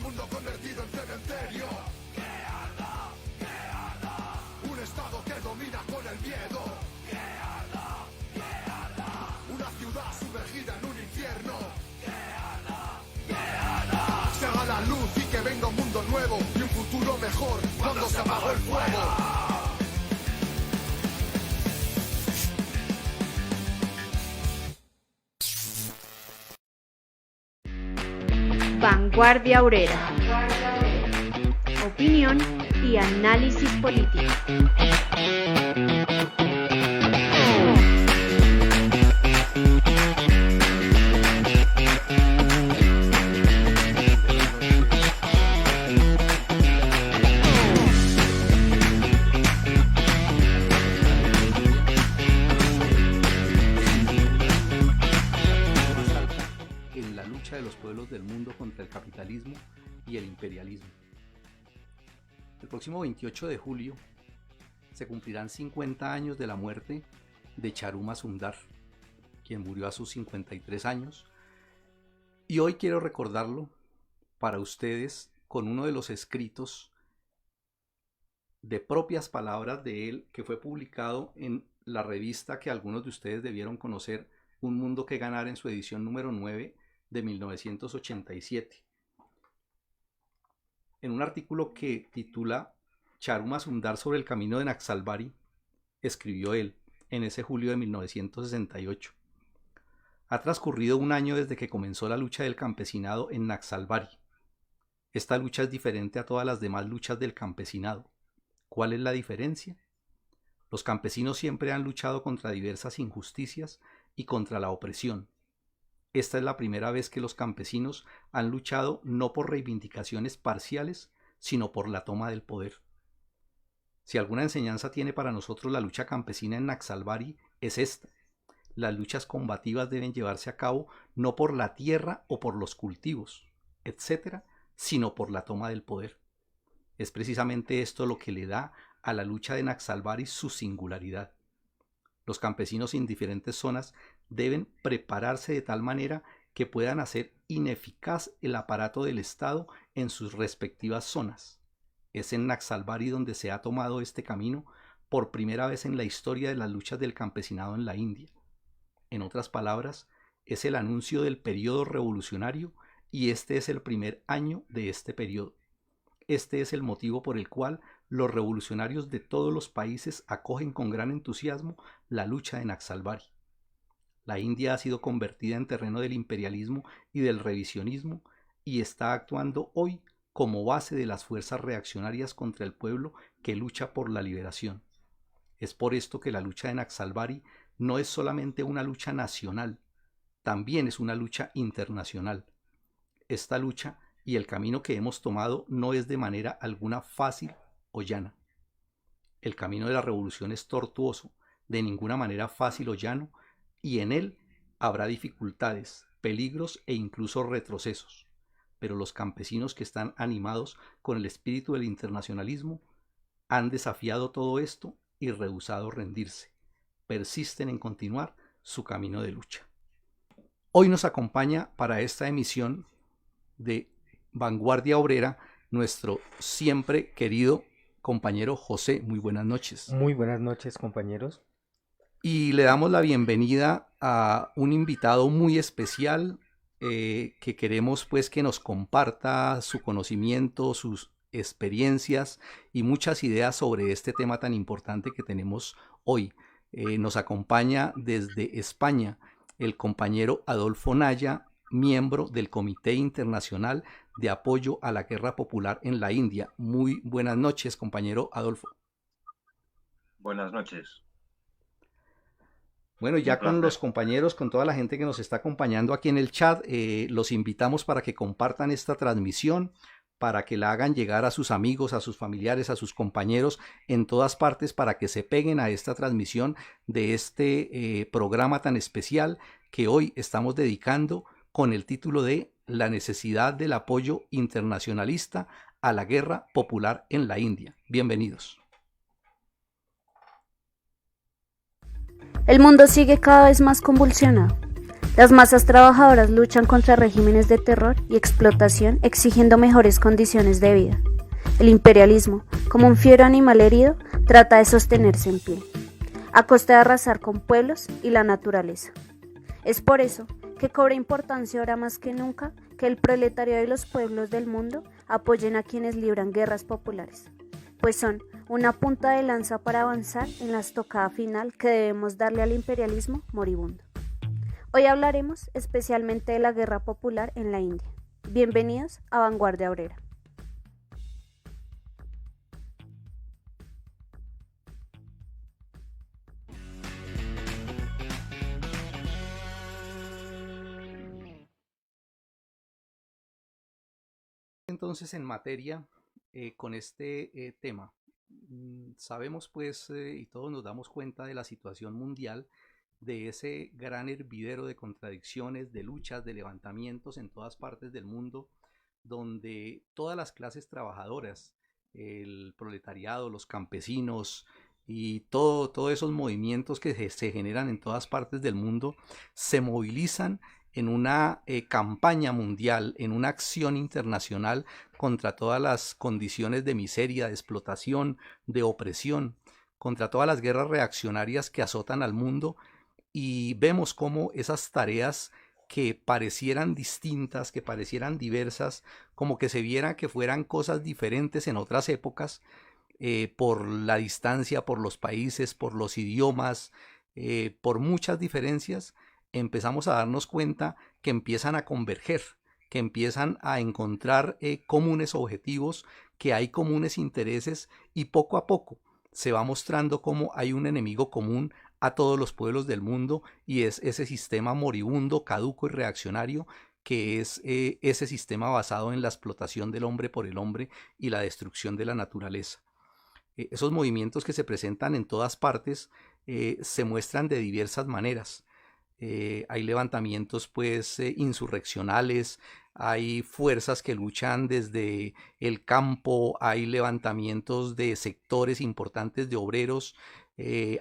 mundo convertido en cementerio. Que arda, que arda. Un estado que domina con el miedo. Que arda, que arda. Una ciudad sumergida en un infierno. Que arda, que arda. Se haga la luz y que venga un mundo nuevo y un futuro mejor cuando se apagó el fuego. Vanguardia Obrera. Opinión y análisis político. En la lucha de los pueblos del mundo contra el capitalismo y el imperialismo. El próximo 28 de julio se cumplirán 50 años de la muerte de Charu Mazumdar, quien murió a sus 53 años, y hoy quiero recordarlo para ustedes con uno de los escritos de propias palabras de él que fue publicado en la revista que algunos de ustedes debieron conocer, Un Mundo que Ganar, en su edición número 9 de 1987. En un artículo que titula Charu Mazumdar sobre el camino de Naxalbari, escribió él en ese julio de 1968. Ha transcurrido un año desde que comenzó la lucha del campesinado en Naxalbari. Esta lucha es diferente a todas las demás luchas del campesinado. ¿Cuál es la diferencia? Los campesinos siempre han luchado contra diversas injusticias y contra la opresión. Esta es la primera vez que los campesinos han luchado no por reivindicaciones parciales, sino por la toma del poder. Si alguna enseñanza tiene para nosotros la lucha campesina en Naxalbari, es esta. Las luchas combativas deben llevarse a cabo no por la tierra o por los cultivos, etc., sino por la toma del poder. Es precisamente esto lo que le da a la lucha de Naxalbari su singularidad. Los campesinos en diferentes zonas deben prepararse de tal manera que puedan hacer ineficaz el aparato del Estado en sus respectivas zonas. Es en Naxalbari donde se ha tomado este camino por primera vez en la historia de las luchas del campesinado en la India. En otras palabras, es el anuncio del periodo revolucionario y este es el primer año de este periodo. Este es el motivo por el cual los revolucionarios de todos los países acogen con gran entusiasmo la lucha de Naxalbari. La India ha sido convertida en terreno del imperialismo y del revisionismo y está actuando hoy como base de las fuerzas reaccionarias contra el pueblo que lucha por la liberación. Es por esto que la lucha de Naxalbari no es solamente una lucha nacional, también es una lucha internacional. Esta lucha y el camino que hemos tomado no es de manera alguna fácil o llana. El camino de la revolución es tortuoso, de ninguna manera fácil o llano, y en él habrá dificultades, peligros e incluso retrocesos. Pero los campesinos que están animados con el espíritu del internacionalismo han desafiado todo esto y rehusado rendirse. Persisten en continuar su camino de lucha. Hoy nos acompaña para esta emisión de Vanguardia Obrera nuestro siempre querido compañero José. Muy buenas noches. Muy buenas noches, compañeros. Y le damos la bienvenida a un invitado muy especial que queremos pues que nos comparta su conocimiento, sus experiencias y muchas ideas sobre este tema tan importante que tenemos hoy. Nos acompaña desde España el compañero Adolfo Naya, miembro del Comité Internacional de Apoyo a la Guerra Popular en la India. Muy buenas noches, compañero Adolfo. Buenas noches. Bueno, ya con los compañeros, con toda la gente que nos está acompañando aquí en el chat, los invitamos para que compartan esta transmisión, para que la hagan llegar a sus amigos, a sus familiares, a sus compañeros en todas partes, para que se peguen a esta transmisión de este programa tan especial que hoy estamos dedicando con el título de La necesidad del apoyo internacionalista a la guerra popular en la India. Bienvenidos. El mundo sigue cada vez más convulsionado. Las masas trabajadoras luchan contra regímenes de terror y explotación exigiendo mejores condiciones de vida. El imperialismo, como un fiero animal herido, trata de sostenerse en pie, a costa de arrasar con pueblos y la naturaleza. Es por eso que cobra importancia ahora más que nunca que el proletariado y los pueblos del mundo apoyen a quienes libran guerras populares, pues son una punta de lanza para avanzar en la estocada final que debemos darle al imperialismo moribundo. Hoy hablaremos especialmente de la guerra popular en la India. Bienvenidos a Vanguardia Obrera. Entonces, en materia con este tema, sabemos pues y todos nos damos cuenta de la situación mundial, de ese gran hervidero de contradicciones, de luchas, de levantamientos en todas partes del mundo, donde todas las clases trabajadoras, el proletariado, los campesinos y todos esos movimientos que se generan en todas partes del mundo, se movilizan en una campaña mundial, en una acción internacional contra todas las condiciones de miseria, de explotación, de opresión, contra todas las guerras reaccionarias que azotan al mundo, y vemos cómo esas tareas que parecieran distintas, que parecieran diversas, como que se viera que fueran cosas diferentes en otras épocas, por la distancia, por los países, por los idiomas, por muchas diferencias, empezamos a darnos cuenta que empiezan a converger, que empiezan a encontrar comunes objetivos, que hay comunes intereses, y poco a poco se va mostrando cómo hay un enemigo común a todos los pueblos del mundo, y es ese sistema moribundo, caduco y reaccionario, que es ese sistema basado en la explotación del hombre por el hombre y la destrucción de la naturaleza. Esos movimientos que se presentan en todas partes se muestran de diversas maneras. Hay levantamientos pues insurreccionales, hay fuerzas que luchan desde el campo, hay levantamientos de sectores importantes de obreros,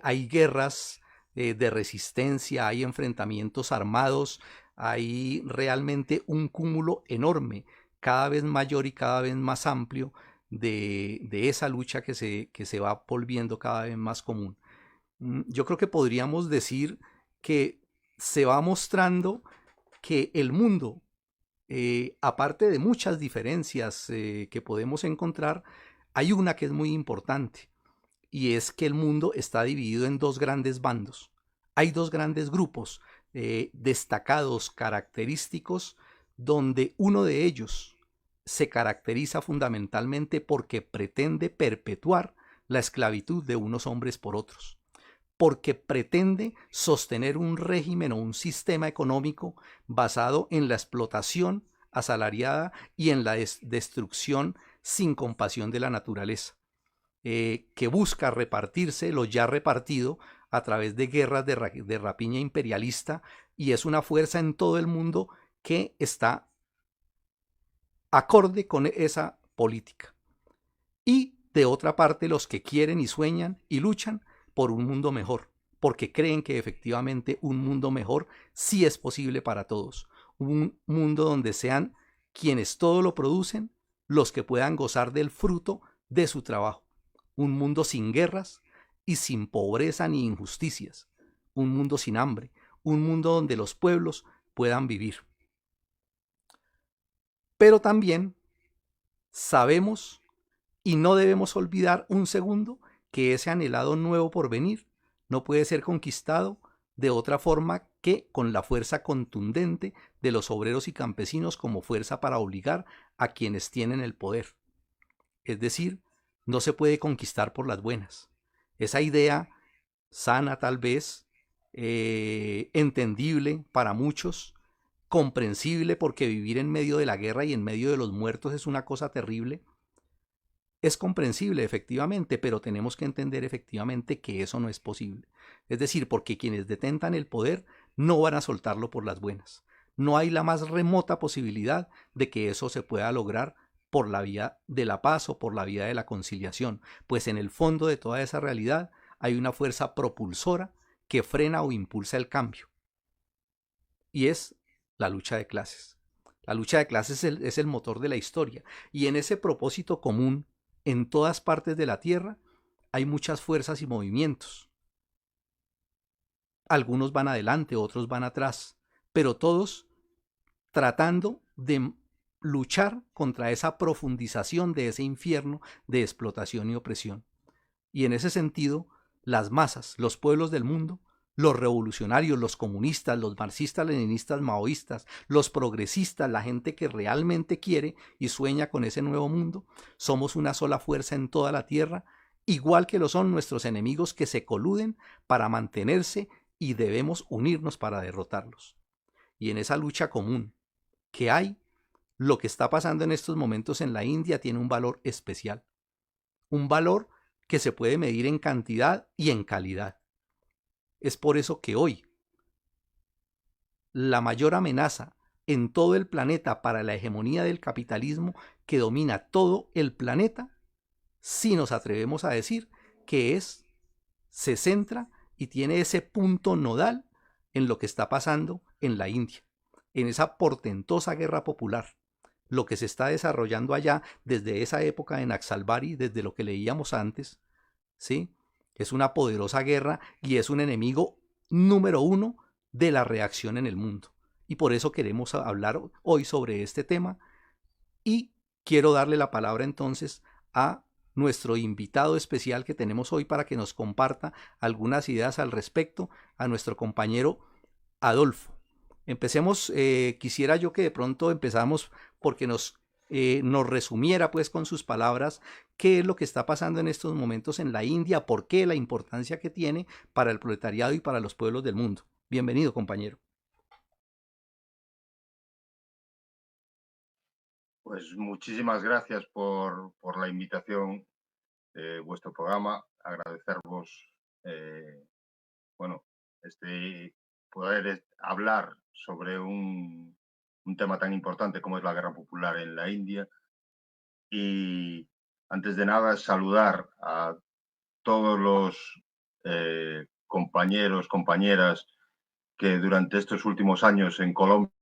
hay guerras de resistencia, hay enfrentamientos armados, hay realmente un cúmulo enorme, cada vez mayor y cada vez más amplio de esa lucha que se va volviendo cada vez más común. Yo creo que podríamos decir que se va mostrando que el mundo, aparte de muchas diferencias que podemos encontrar, hay una que es muy importante, y es que el mundo está dividido en dos grandes bandos. Hay dos grandes grupos destacados, característicos, donde uno de ellos se caracteriza fundamentalmente porque pretende perpetuar la esclavitud de unos hombres por otros, porque pretende sostener un régimen o un sistema económico basado en la explotación asalariada y en la destrucción sin compasión de la naturaleza, que busca repartirse lo ya repartido a través de guerras de rapiña imperialista, y es una fuerza en todo el mundo que está acorde con esa política. Y de otra parte, los que quieren y sueñan y luchan por un mundo mejor, porque creen que efectivamente un mundo mejor sí es posible para todos. Un mundo donde sean quienes todo lo producen los que puedan gozar del fruto de su trabajo. Un mundo sin guerras y sin pobreza ni injusticias. Un mundo sin hambre. Un mundo donde los pueblos puedan vivir. Pero también sabemos y no debemos olvidar un segundo que ese anhelado nuevo porvenir no puede ser conquistado de otra forma que con la fuerza contundente de los obreros y campesinos como fuerza para obligar a quienes tienen el poder. Es decir, no se puede conquistar por las buenas. Esa idea sana tal vez, entendible para muchos, comprensible porque vivir en medio de la guerra y en medio de los muertos es una cosa terrible. Es comprensible efectivamente, pero tenemos que entender efectivamente que eso no es posible. Es decir, porque quienes detentan el poder no van a soltarlo por las buenas. No hay la más remota posibilidad de que eso se pueda lograr por la vía de la paz o por la vía de la conciliación, pues en el fondo de toda esa realidad hay una fuerza propulsora que frena o impulsa el cambio. y es la lucha de clases. La lucha de clases es el motor de la historia, y en ese propósito común, en todas partes de la Tierra, hay muchas fuerzas y movimientos. Algunos van adelante, otros van atrás, pero todos tratando de luchar contra esa profundización de ese infierno de explotación y opresión. Y en ese sentido, las masas, los pueblos del mundo, los revolucionarios, los comunistas, los marxistas, leninistas, maoístas, los progresistas, la gente que realmente quiere y sueña con ese nuevo mundo, somos una sola fuerza en toda la tierra, igual que lo son nuestros enemigos que se coluden para mantenerse, y debemos unirnos para derrotarlos. Y en esa lucha común que hay, lo que está pasando en estos momentos en la India tiene un valor especial, un valor que se puede medir en cantidad y en calidad. Es por eso que hoy la mayor amenaza en todo el planeta para la hegemonía del capitalismo que domina todo el planeta, si nos atrevemos a decir que se centra y tiene ese punto nodal en lo que está pasando en la India, en esa portentosa guerra popular, lo que se está desarrollando allá desde esa época de Naxalbari, desde lo que leíamos antes, ¿sí? Es una poderosa guerra y es un enemigo número uno de la reacción en el mundo. Y por eso queremos hablar hoy sobre este tema, y quiero darle la palabra entonces a nuestro invitado especial que tenemos hoy para que nos comparta algunas ideas al respecto, a nuestro compañero Adolfo. Empecemos, quisiera yo que de pronto empezamos porque nos resumiera pues con sus palabras qué es lo que está pasando en estos momentos en la India, por qué, la importancia que tiene para el proletariado y para los pueblos del mundo. Bienvenido, compañero. Pues muchísimas gracias por la invitación de vuestro programa. Agradecervos poder hablar sobre un tema tan importante como es la guerra popular en la India. Y antes de nada, saludar a todos los compañeros, compañeras que durante estos últimos años en Colombia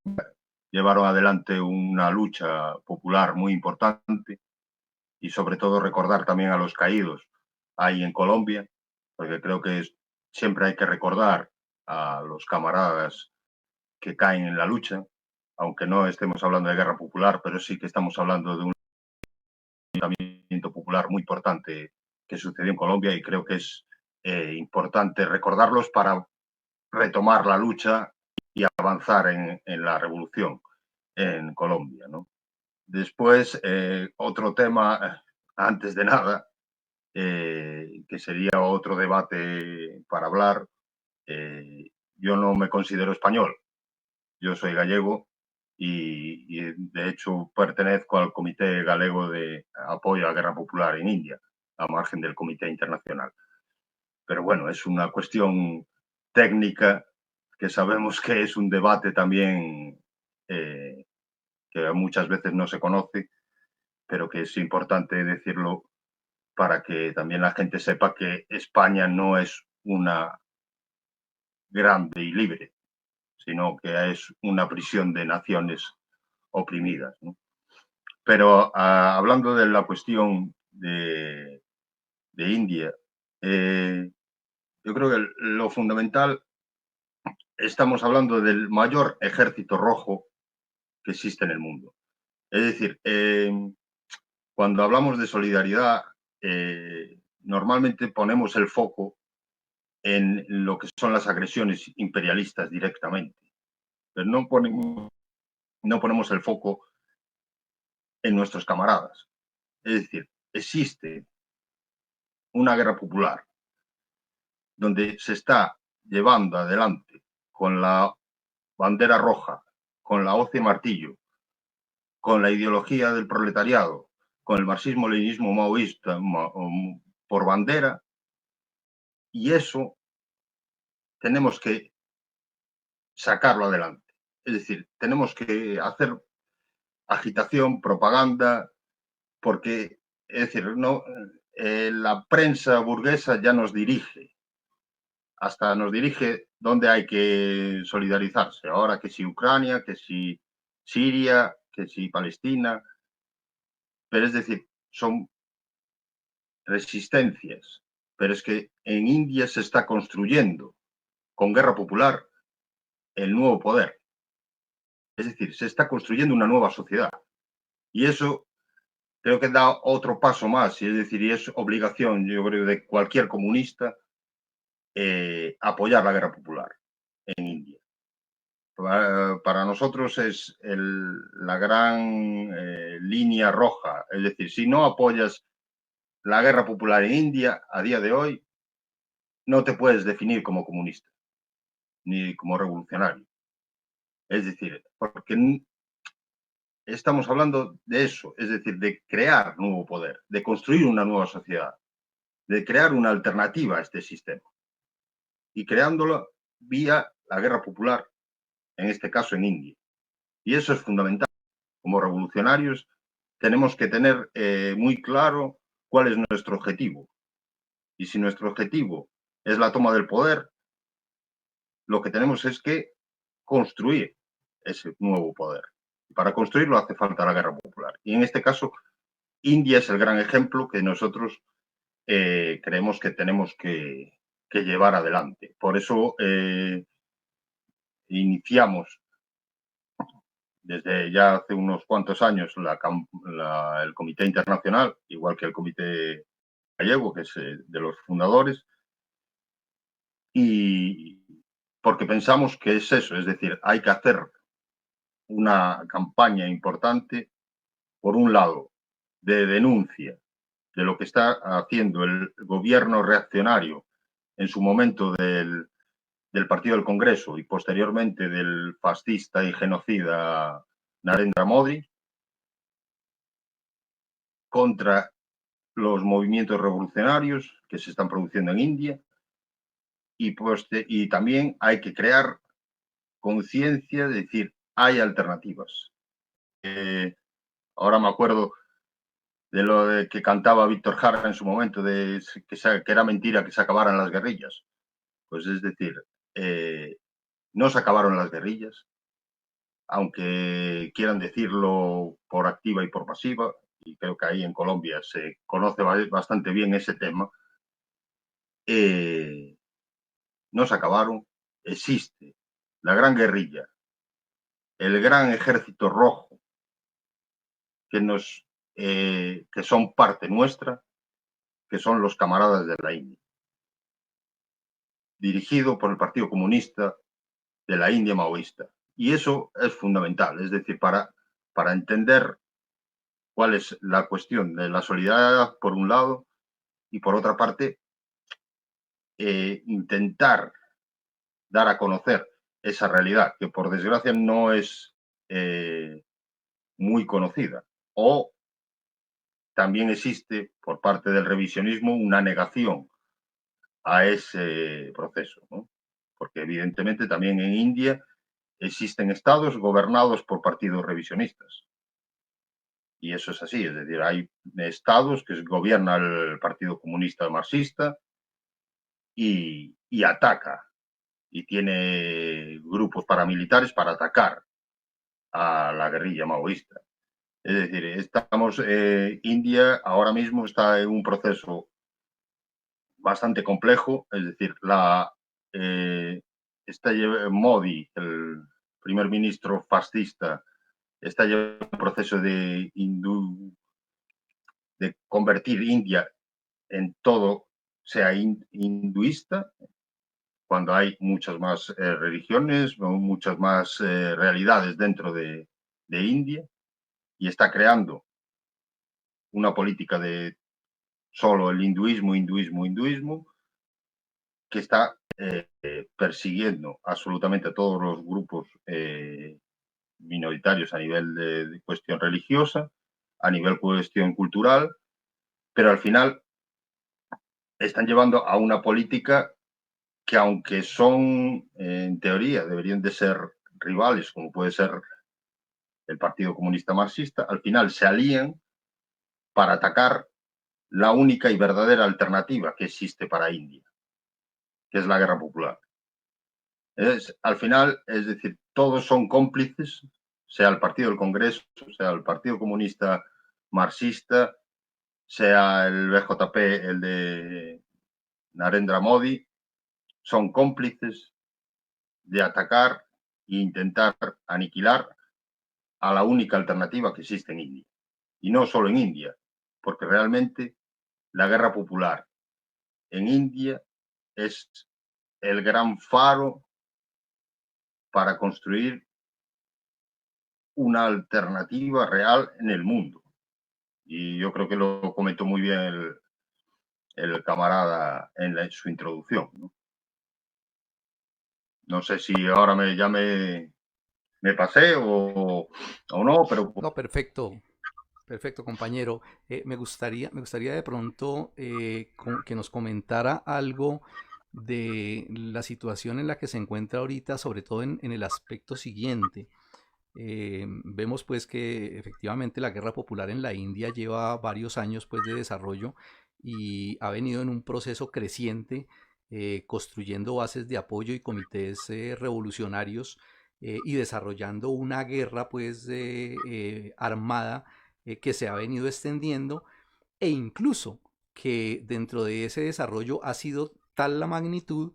llevaron adelante una lucha popular muy importante, y sobre todo recordar también a los caídos ahí en Colombia, porque creo que siempre hay que recordar a los camaradas que caen en la lucha, aunque no estemos hablando de guerra popular, pero sí que estamos hablando de un levantamiento popular muy importante que sucedió en Colombia, y creo que es importante recordarlos para retomar la lucha y avanzar en la revolución en Colombia, ¿no? Después, otro tema, antes de nada, que sería otro debate para hablar. Yo no me considero español, yo soy gallego y de hecho pertenezco al Comité Galego de Apoyo a la Guerra Popular en India, a margen del Comité Internacional. Pero bueno, es una cuestión técnica que sabemos que es un debate también que muchas veces no se conoce, pero que es importante decirlo para que también la gente sepa que España no es una grande y libre, sino que es una prisión de naciones oprimidas, ¿no? Pero hablando de la cuestión de India, yo creo que lo fundamental, estamos hablando del mayor ejército rojo que existe en el mundo. Es decir, cuando hablamos de solidaridad, normalmente ponemos el foco en lo que son las agresiones imperialistas directamente, pero no ponemos el foco en nuestros camaradas. Es decir, existe una guerra popular donde se está llevando adelante con la bandera roja, con la hoz y martillo, con la ideología del proletariado, con el marxismo-leninismo maoísta por bandera, y eso tenemos que sacarlo adelante. Es decir, tenemos que hacer agitación, propaganda, porque, es decir, no, la prensa burguesa ya nos dirige hasta nos dirige dónde hay que solidarizarse. Ahora que si Ucrania, que si Siria, que si Palestina. Pero es decir, son resistencias. Pero es que en India se está construyendo con guerra popular el nuevo poder. Es decir, se está construyendo una nueva sociedad. Y eso creo que da otro paso más. Y es decir, y es obligación, yo creo, de cualquier comunista apoyar la guerra popular en India. Para nosotros es la gran línea roja. Es decir, si no apoyas la guerra popular en India a día de hoy, no te puedes definir como comunista ni como revolucionario. Es decir, porque estamos hablando de eso, es decir, de crear nuevo poder, de construir una nueva sociedad, de crear una alternativa a este sistema y creándolo vía la guerra popular, en este caso en India. Y eso es fundamental. Como revolucionarios tenemos que tener muy claro cuál es nuestro objetivo. Y si nuestro objetivo es la toma del poder, lo que tenemos es que construir ese nuevo poder. Y para construirlo hace falta la guerra popular. Y en este caso, India es el gran ejemplo que nosotros creemos que tenemos que llevar adelante. Por eso iniciamos desde ya hace unos cuantos años el Comité Internacional, igual que el Comité Gallego, que es de los fundadores, y porque pensamos que es eso, es decir, hay que hacer una campaña importante, por un lado, de denuncia de lo que está haciendo el gobierno reaccionario en su momento del Partido del Congreso y posteriormente del fascista y genocida Narendra Modi, contra los movimientos revolucionarios que se están produciendo en India, y también hay que crear conciencia de decir, hay alternativas. Ahora me acuerdo de lo de que cantaba Víctor Jara en su momento, de que era mentira que se acabaran las guerrillas. Pues es decir, no se acabaron las guerrillas, aunque quieran decirlo por activa y por pasiva, y creo que ahí en Colombia se conoce bastante bien ese tema, no se acabaron, existe la gran guerrilla, el gran ejército rojo, que son parte nuestra, que son los camaradas de la India, dirigido por el Partido Comunista de la India maoísta. Y eso es fundamental, es decir, para entender cuál es la cuestión de la solidaridad, por un lado, y por otra parte, intentar dar a conocer esa realidad, que por desgracia no es muy conocida. O también existe, por parte del revisionismo, una negación a ese proceso, ¿no? Porque evidentemente también en India existen estados gobernados por partidos revisionistas. Y eso es así, es decir, hay estados que gobierna el Partido Comunista Marxista y ataca, y tiene grupos paramilitares para atacar a la guerrilla maoísta. Es decir, India ahora mismo está en un proceso bastante complejo, es decir, Modi, el primer ministro fascista, está llevando un proceso de convertir India en todo, sea hinduista, cuando hay muchas más religiones, muchas más realidades dentro de India, y está creando una política de solo el hinduismo, que está persiguiendo absolutamente a todos los grupos minoritarios a nivel de cuestión religiosa, a nivel cuestión cultural, pero al final están llevando a una política que, aunque son, en teoría, deberían de ser rivales, como puede ser el Partido Comunista Marxista, al final se alían para atacar la única y verdadera alternativa que existe para India, que es la guerra popular. Al final, es decir, todos son cómplices, sea el Partido del Congreso, sea el Partido Comunista Marxista, sea el BJP, el de Narendra Modi, son cómplices de atacar e intentar aniquilar a la única alternativa que existe en India. Y no solo en India, porque realmente la guerra popular en India es el gran faro para construir una alternativa real en el mundo. Y yo creo que lo comentó muy bien el camarada en su introducción, ¿no? No sé si ahora me pasé o no, pero... No, perfecto. Perfecto, compañero. Me gustaría de pronto que nos comentara algo de la situación en la que se encuentra ahorita, sobre todo en el aspecto siguiente. Vemos pues que efectivamente la guerra popular en la India lleva varios años pues de desarrollo y ha venido en un proceso creciente, construyendo bases de apoyo y comités revolucionarios, y desarrollando una guerra pues armada, que se ha venido extendiendo, e incluso que dentro de ese desarrollo ha sido tal la magnitud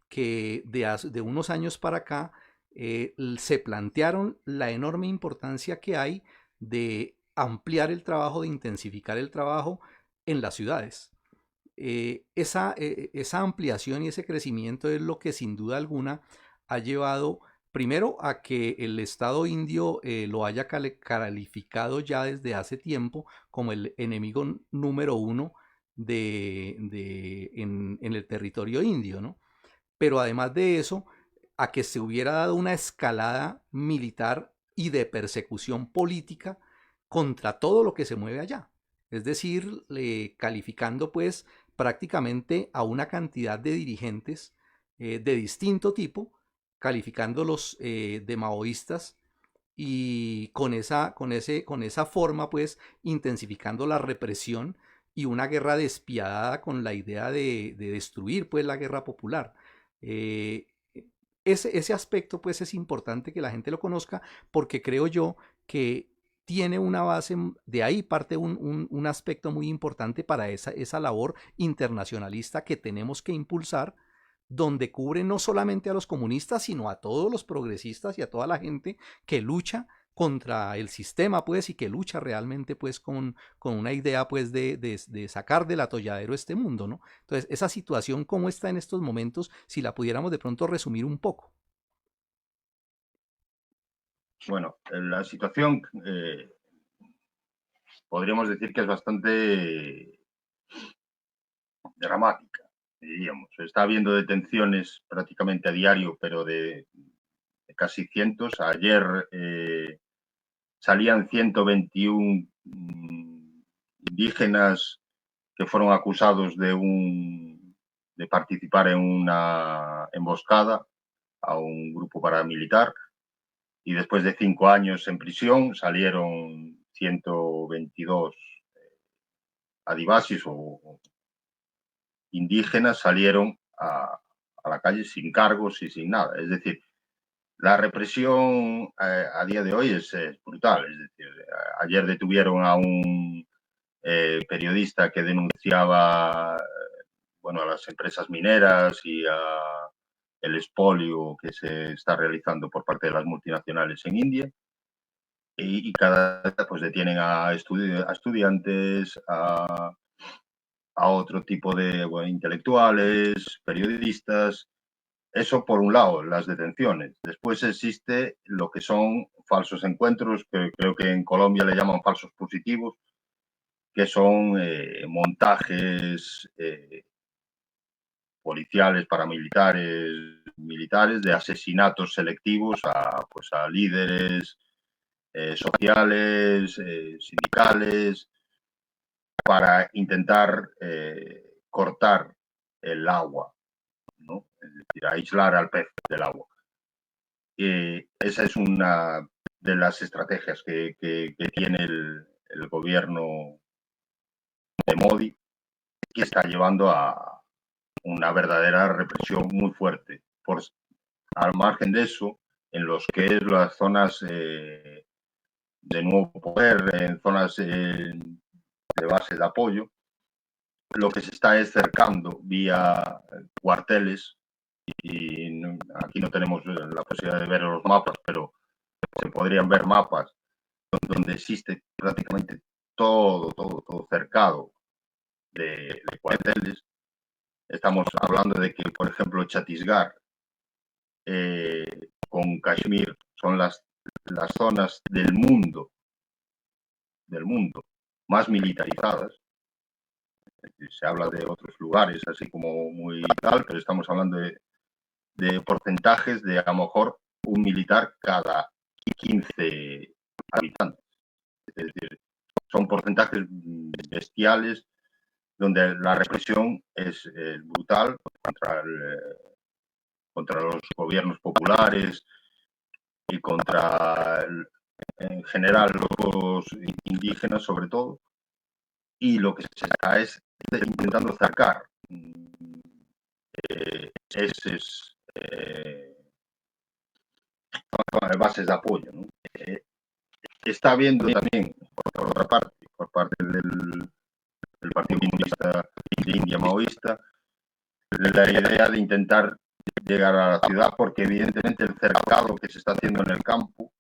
que de unos años para acá se plantearon la enorme importancia que hay de ampliar el trabajo, de intensificar el trabajo en las ciudades. Esa ampliación y ese crecimiento es lo que sin duda alguna ha llevado primero a que el Estado indio lo haya calificado ya desde hace tiempo como el enemigo número uno en el territorio indio, ¿no? Pero además de eso, a que se hubiera dado una escalada militar y de persecución política contra todo lo que se mueve allá. Es decir, calificando pues prácticamente a una cantidad de dirigentes de distinto tipo, calificándolos de maoístas, y con esa forma pues intensificando la represión y una guerra despiadada con la idea de destruir pues la guerra popular. Eh, ese aspecto pues es importante que la gente lo conozca, porque creo yo que tiene una base, de ahí parte un aspecto muy importante para esa labor internacionalista que tenemos que impulsar, donde cubre no solamente a los comunistas, sino a todos los progresistas y a toda la gente que lucha contra el sistema, pues, y que lucha realmente, pues, con una idea, pues, de sacar del atolladero este mundo, ¿no? Entonces, esa situación, ¿cómo está en estos momentos? Si la pudiéramos de pronto resumir un poco. Bueno, la situación podríamos decir que es bastante dramática, diríamos. Está habiendo detenciones prácticamente a diario, pero de casi cientos. Ayer salían 121 indígenas que fueron acusados de participar en una emboscada a un grupo paramilitar, y después de 5 años en prisión salieron 122 adivasis o indígenas, salieron a la calle sin cargos y sin nada. Es decir, la represión a día de hoy es brutal. Es decir, ayer detuvieron a un periodista que denunciaba bueno, a las empresas mineras y a el expolio que se está realizando por parte de las multinacionales en India, y cada vez pues detienen a estudiantes, a otro tipo de intelectuales, periodistas. Eso por un lado, las detenciones. Después existe lo que son falsos encuentros, que creo que en Colombia le llaman falsos positivos, que son montajes policiales, paramilitares, militares, de asesinatos selectivos a líderes sociales, sindicales, para intentar cortar el agua, ¿no? Es decir, aislar al pez del agua. Esa es una de las estrategias que tiene el gobierno de Modi, que está llevando a una verdadera represión muy fuerte. Al margen de eso, en los que es las zonas de nuevo poder, en zonas de base de apoyo, lo que se está es cercando vía cuarteles, y aquí no tenemos la posibilidad de ver los mapas, pero se podrían ver mapas donde existe prácticamente todo cercado de cuarteles. Estamos hablando de que, por ejemplo, Chhattisgarh con Kashmir son las zonas del mundo más militarizadas. Se habla de otros lugares así como muy tal, pero estamos hablando de porcentajes de a lo mejor un militar cada 15 habitantes. Es decir, son porcentajes bestiales donde la represión es brutal contra los gobiernos populares y contra, en general, los indígenas sobre todo, y lo que se está es intentando sacar esas bases de apoyo, ¿no? Está habiendo también, por otra parte, por parte del Partido Comunista de India maoísta, la idea de intentar llegar a la ciudad, porque evidentemente el cercado que se está haciendo en el campo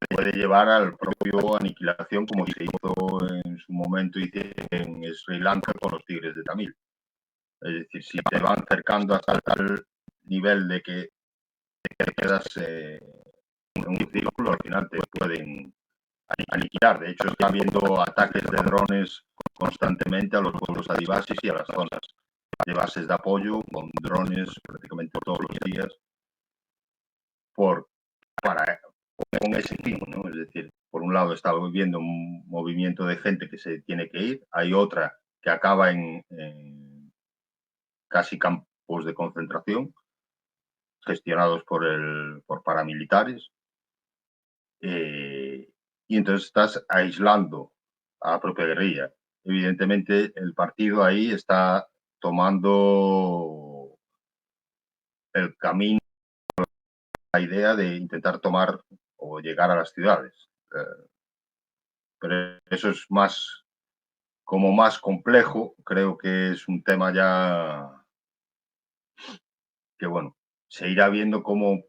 puede llevar al propio aniquilación, como se hizo en su momento en Sri Lanka con los tigres de Tamil. Es decir, si te van cercando hasta tal nivel de que te quedas en un círculo, al final te pueden aniquilar. De hecho, está habiendo ataques de drones constantemente a los pueblos adivasis y a las zonas de bases de apoyo con drones prácticamente todos los días con ese fin, ¿no? Es decir, por un lado está viendo un movimiento de gente que se tiene que ir, hay otra que acaba en casi campos de concentración gestionados por paramilitares, y entonces estás aislando a la propia guerrilla. Evidentemente el partido ahí está tomando el camino, la idea de intentar tomar o llegar a las ciudades. Pero eso es más complejo. Creo que es un tema ya que, bueno, se irá viendo cómo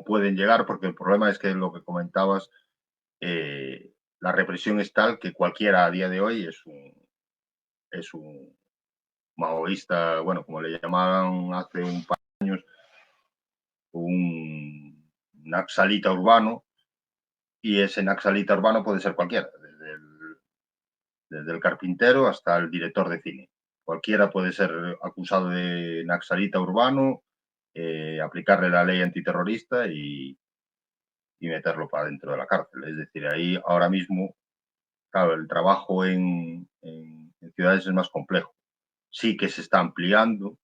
pueden llegar, porque el problema es que lo que comentabas, la represión es tal que cualquiera a día de hoy es un maoísta, bueno, como le llamaban hace un par de años, un naxalita urbano, y ese naxalita urbano puede ser cualquiera, desde el carpintero hasta el director de cine. Cualquiera puede ser acusado de naxalita urbano, aplicarle la ley antiterrorista y meterlo para dentro de la cárcel. Es decir, ahí ahora mismo, claro, el trabajo en ciudades es más complejo. Sí que se está ampliando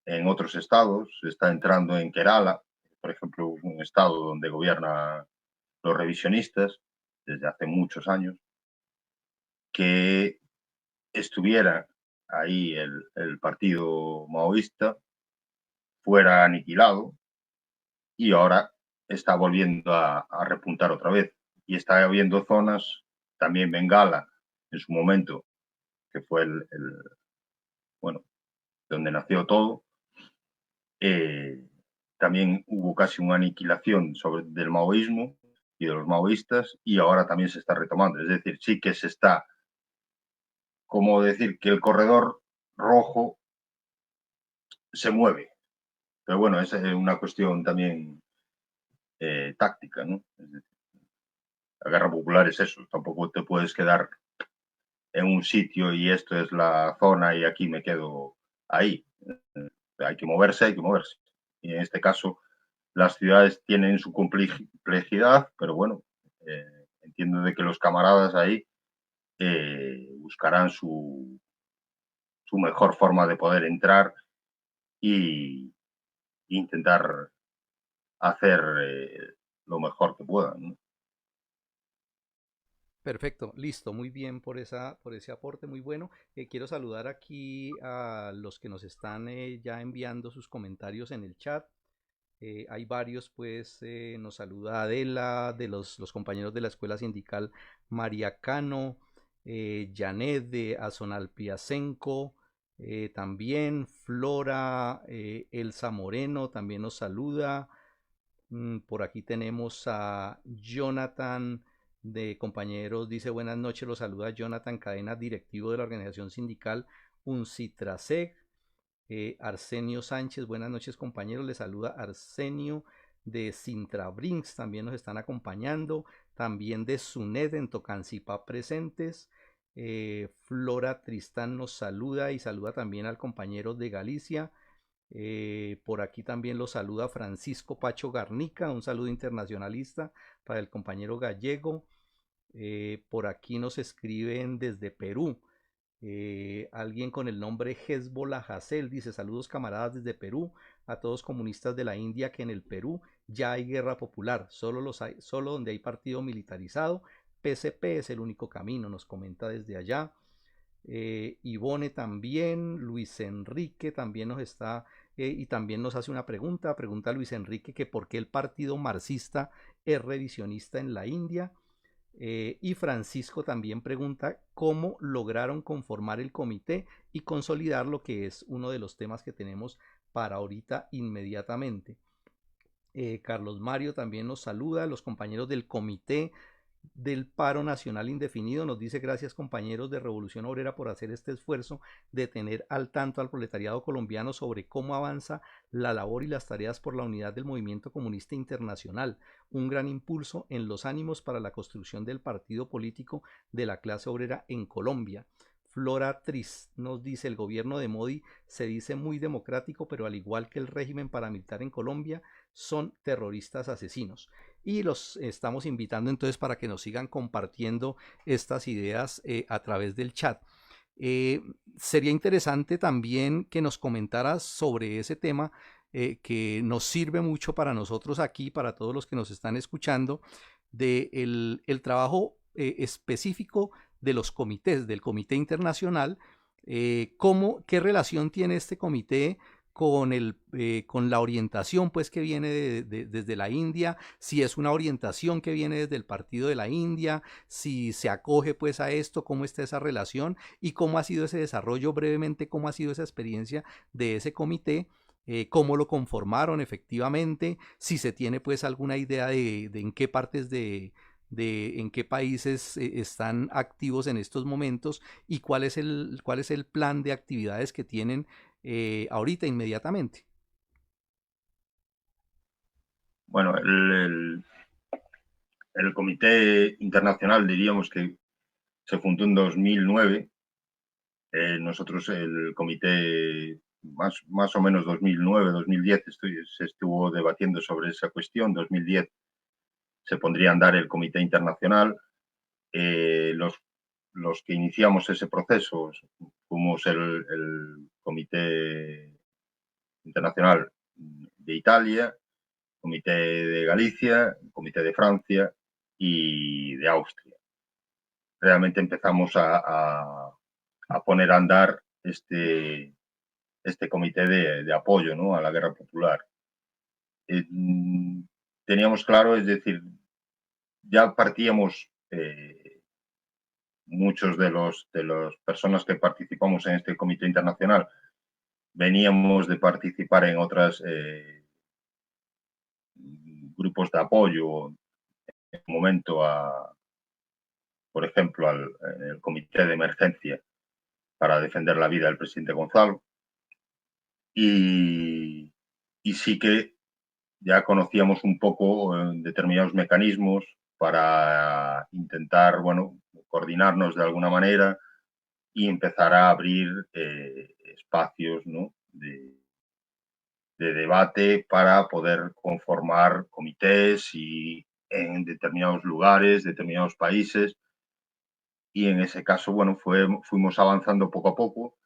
en otros estados, se está entrando en Kerala, por ejemplo, un estado donde gobiernan los revisionistas desde hace muchos años, que estuviera ahí el partido maoísta, fuera aniquilado, y ahora está volviendo a repuntar otra vez. Y está habiendo zonas, también Bengala, en su momento, que fue bueno, donde nació todo, también hubo casi una aniquilación del maoísmo y de los maoístas, y ahora también se está retomando. Es decir, sí que se está, como decir, que el corredor rojo se mueve. Pero bueno, esa es una cuestión también táctica, ¿no? Es decir, la guerra popular es eso, tampoco te puedes quedar en un sitio y esto es la zona y aquí me quedo ahí. Hay que moverse. Y en este caso, las ciudades tienen su complejidad, pero bueno, entiendo de que los camaradas ahí buscarán su mejor forma de poder entrar e intentar hacer lo mejor que puedan, ¿no? Perfecto, listo, muy bien por ese aporte, muy bueno. Quiero saludar aquí a los que nos están ya enviando sus comentarios en el chat. Hay varios, pues nos saluda Adela, de los compañeros de la Escuela Sindical María Cano, Janet de Azonalpiacenco, también Flora, Elsa Moreno también nos saluda. Por aquí tenemos a Jonathan de compañeros, dice buenas noches, los saluda Jonathan Cadena, directivo de la organización sindical UNCITRASEG. Arsenio Sánchez, buenas noches compañeros, les saluda Arsenio de Sintrabrinks, también nos están acompañando, también de SUNED en Tocancipá presentes. Flora Tristán nos saluda y saluda también al compañero de Galicia. Por aquí también lo saluda Francisco Pacho Garnica, un saludo internacionalista para el compañero gallego. Por aquí nos escriben desde Perú. Alguien con el nombre Hezbollah Hassel dice saludos camaradas desde Perú a todos comunistas de la India que en el Perú ya hay guerra popular, solo donde hay partido militarizado, PSP es el único camino, nos comenta desde allá. Ivone también, Luis Enrique también nos está y también nos hace una pregunta Luis Enrique que por qué el partido marxista es revisionista en la India. Y Francisco también pregunta cómo lograron conformar el comité y consolidar lo que es uno de los temas que tenemos para ahorita inmediatamente. Carlos Mario también nos saluda, los compañeros del comité del paro nacional indefinido nos dice gracias compañeros de Revolución Obrera por hacer este esfuerzo de tener al tanto al proletariado colombiano sobre cómo avanza la labor y las tareas por la unidad del movimiento comunista internacional, un gran impulso en los ánimos para la construcción del partido político de la clase obrera en Colombia. Flora Tris nos dice el gobierno de Modi se dice muy democrático, pero al igual que el régimen paramilitar en Colombia, son terroristas asesinos. Y los estamos invitando entonces para que nos sigan compartiendo estas ideas a través del chat. Sería interesante también que nos comentaras sobre ese tema que nos sirve mucho para nosotros aquí, para todos los que nos están escuchando, del el trabajo específico de los comités, del Comité Internacional, qué relación tiene este comité con la orientación pues que viene desde la India, si es una orientación que viene desde el partido de la India, si se acoge pues a esto, cómo está esa relación y cómo ha sido ese desarrollo brevemente, cómo ha sido esa experiencia de ese comité. Cómo lo conformaron efectivamente, si se tiene pues alguna idea de en qué partes de en qué países están activos en estos momentos y cuál es el plan de actividades que tienen ahorita inmediatamente. Bueno, el Comité Internacional diríamos que se fundó en 2009. Nosotros el comité más o menos 2009, 2010 se estuvo debatiendo sobre esa cuestión. 2010 se pondría a andar el Comité Internacional. Los que iniciamos ese proceso fuimos el Comité Internacional de Italia, Comité de Galicia, Comité de Francia y de Austria. Realmente empezamos a poner a andar este comité de apoyo, ¿no?, a la guerra popular. Teníamos claro, es decir, ya partíamos muchos de las personas que participamos en este comité internacional veníamos de participar en otros grupos de apoyo, en un momento por ejemplo, al comité de emergencia para defender la vida del presidente Gonzalo. Y sí que ya conocíamos un poco determinados mecanismos para intentar, bueno, coordinarnos de alguna manera y empezar a abrir espacios, ¿no?, de debate para poder conformar comités y en determinados lugares, determinados países. Y en ese caso, bueno, fuimos avanzando poco a poco.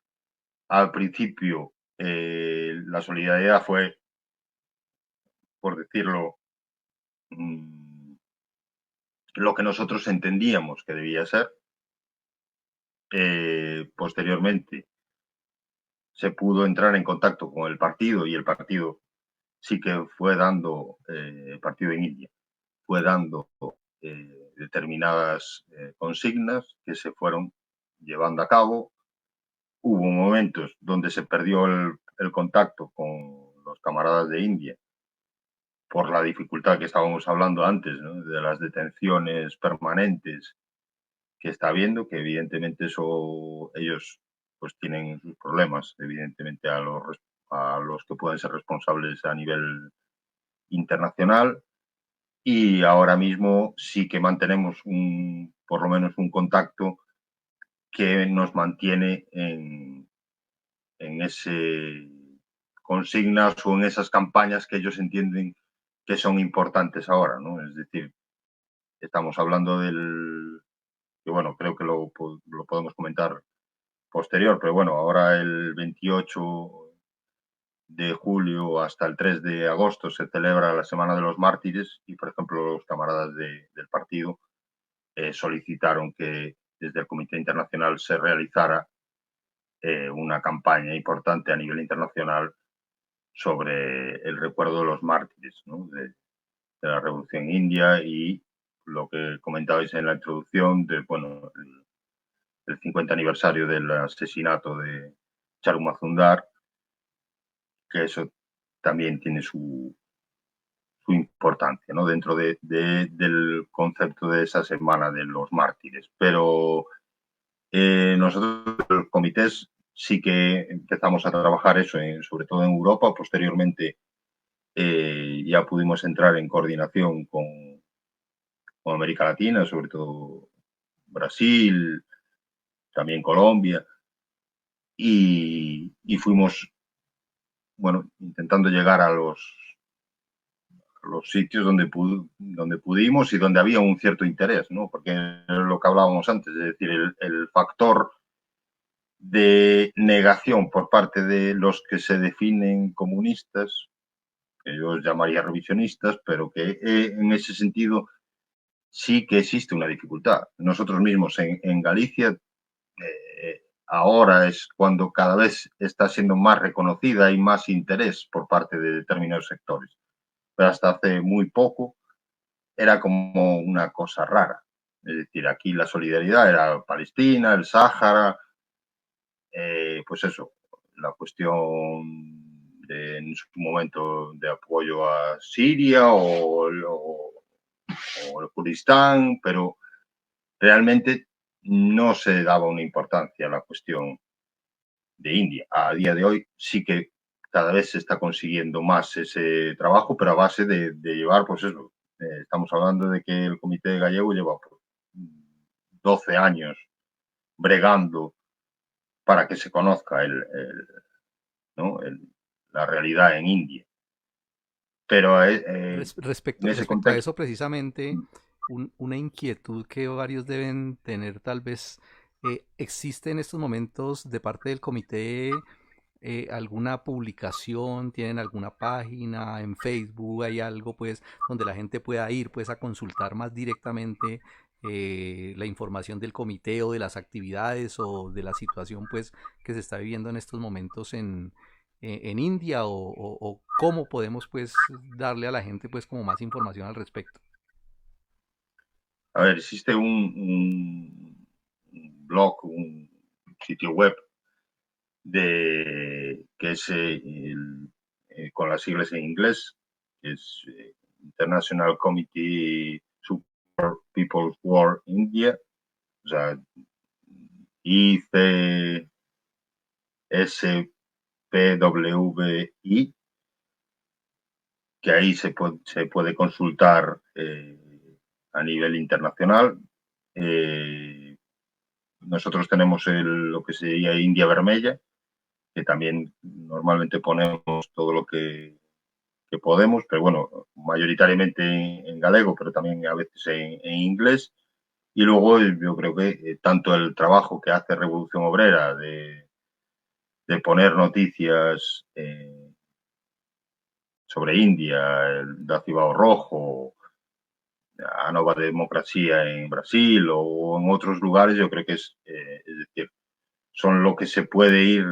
Al principio, la solidaridad fue, por decirlo, lo que nosotros entendíamos que debía ser. Posteriormente se pudo entrar en contacto con el partido y el partido sí que fue dando, el partido en India, fue dando determinadas consignas que se fueron llevando a cabo. Hubo momentos donde se perdió el contacto con los camaradas de India por la dificultad que estábamos hablando antes, ¿no? De las detenciones permanentes que está habiendo, que evidentemente eso ellos pues tienen sus problemas, evidentemente a los que pueden ser responsables a nivel internacional, y ahora mismo sí que mantenemos por lo menos un contacto que nos mantiene en ese consignas o en esas campañas que ellos entienden que son importantes ahora, ¿no? Es decir, estamos hablando que bueno, creo que lo podemos comentar posterior, pero bueno, ahora el 28 de julio hasta el 3 de agosto se celebra la Semana de los Mártires y, por ejemplo, los camaradas del partido solicitaron que desde el Comité Internacional se realizara una campaña importante a nivel internacional sobre el recuerdo de los mártires, ¿no? de la Revolución India y lo que comentabais en la introducción de, bueno, el 50 aniversario del asesinato de Charu Mazumdar, que eso también tiene su importancia, ¿no? Dentro del concepto de esa semana de los mártires. Pero nosotros, los comités, sí que empezamos a trabajar eso, sobre todo en Europa. Posteriormente ya pudimos entrar en coordinación con América Latina, sobre todo Brasil, también Colombia, y fuimos, bueno, intentando llegar a los sitios donde pudimos y donde había un cierto interés, ¿no? Porque es lo que hablábamos antes, es decir, el factor de negación por parte de los que se definen comunistas, que yo llamaría revisionistas, pero que en ese sentido sí que existe una dificultad. Nosotros mismos en Galicia ahora es cuando cada vez está siendo más reconocida y más interés por parte de determinados sectores. Pero hasta hace muy poco era como una cosa rara. Es decir, aquí la solidaridad era Palestina, el Sáhara, pues eso, la cuestión en su momento de apoyo a Siria o el Kurdistán, pero realmente no se daba una importancia a la cuestión de India. A día de hoy sí que cada vez se está consiguiendo más ese trabajo, pero a base de llevar, pues eso, estamos hablando de que el Comité Gallego lleva pues, 12 años bregando para que se conozca ¿no? la realidad en India. Pero Respecto, en ese respecto a contexto... eso, precisamente, una inquietud que varios deben tener tal vez, ¿existe en estos momentos de parte del comité alguna publicación? ¿Tienen alguna página en Facebook? ¿Hay algo pues donde la gente pueda ir pues a consultar más directamente la información del comité o de las actividades o de la situación pues que se está viviendo en estos momentos en India o cómo podemos pues darle a la gente pues como más información al respecto? A ver, existe un blog, un sitio web que es con las siglas en inglés, que es International Committee Support People's War India, o sea, ICSPWI, que ahí se puede consultar a nivel internacional. Nosotros tenemos lo que sería India Vermella, que también normalmente ponemos todo lo que podemos, pero bueno, mayoritariamente en galego, pero también a veces en inglés. Y luego yo creo que tanto el trabajo que hace Revolución Obrera de poner noticias sobre India, el Dacibao Rojo, a nova democracia en Brasil o en otros lugares, yo creo que es decir, son lo que se puede ir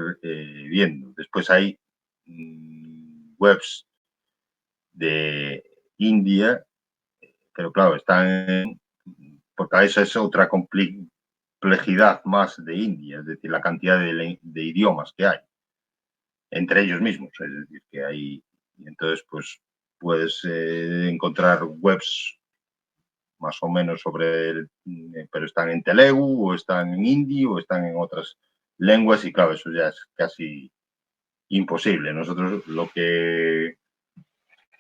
viendo. Después hay webs de India, pero claro, porque eso es otra complejidad más de India, es decir, la cantidad de idiomas que hay entre ellos mismos, es decir, que hay, entonces pues puedes encontrar webs más o menos pero están en Telugu o están en hindi o están en otras lenguas y claro, eso ya es casi imposible. Nosotros lo que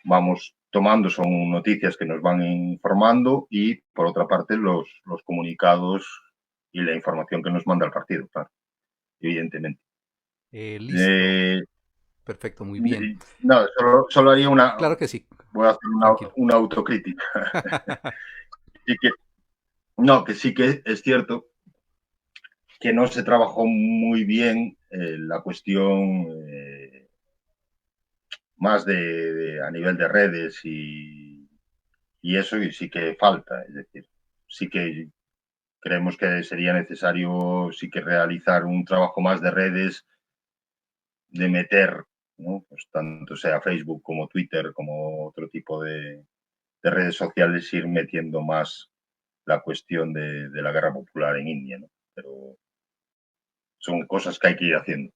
vamos tomando son noticias que nos van informando y por otra parte los comunicados y la información que nos manda el partido, claro, evidentemente. Listo. Perfecto, muy bien. No, solo haría Claro que sí. voy a hacer Tranquilo. una autocrítica. Y que sí que es cierto que no se trabajó muy bien la cuestión más a nivel de redes y eso, y sí que falta, es decir, sí que creemos que sería necesario sí que realizar un trabajo más de redes, de meter, ¿no? Pues tanto sea Facebook como Twitter, como otro tipo de redes sociales, ir metiendo más la cuestión de la guerra popular en India, ¿no? Pero son cosas que hay que ir haciendo.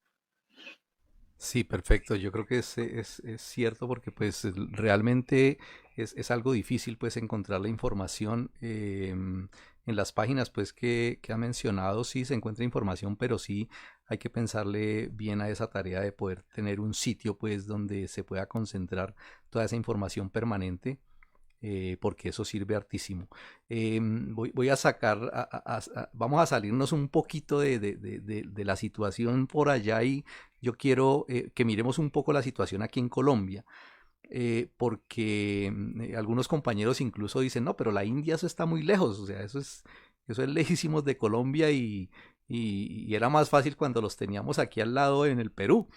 Sí, perfecto. Yo creo que es cierto porque pues realmente es algo difícil pues encontrar la información en las páginas pues que ha mencionado. Sí se encuentra información, pero sí hay que pensarle bien a esa tarea de poder tener un sitio pues donde se pueda concentrar toda esa información permanente. Porque eso sirve hartísimo. Voy a sacar, vamos a salirnos un poquito de la situación por allá y yo quiero que miremos un poco la situación aquí en Colombia, porque algunos compañeros incluso dicen, no, pero la India eso está muy lejos, o sea, eso es lejísimos de Colombia y era más fácil cuando los teníamos aquí al lado en el Perú,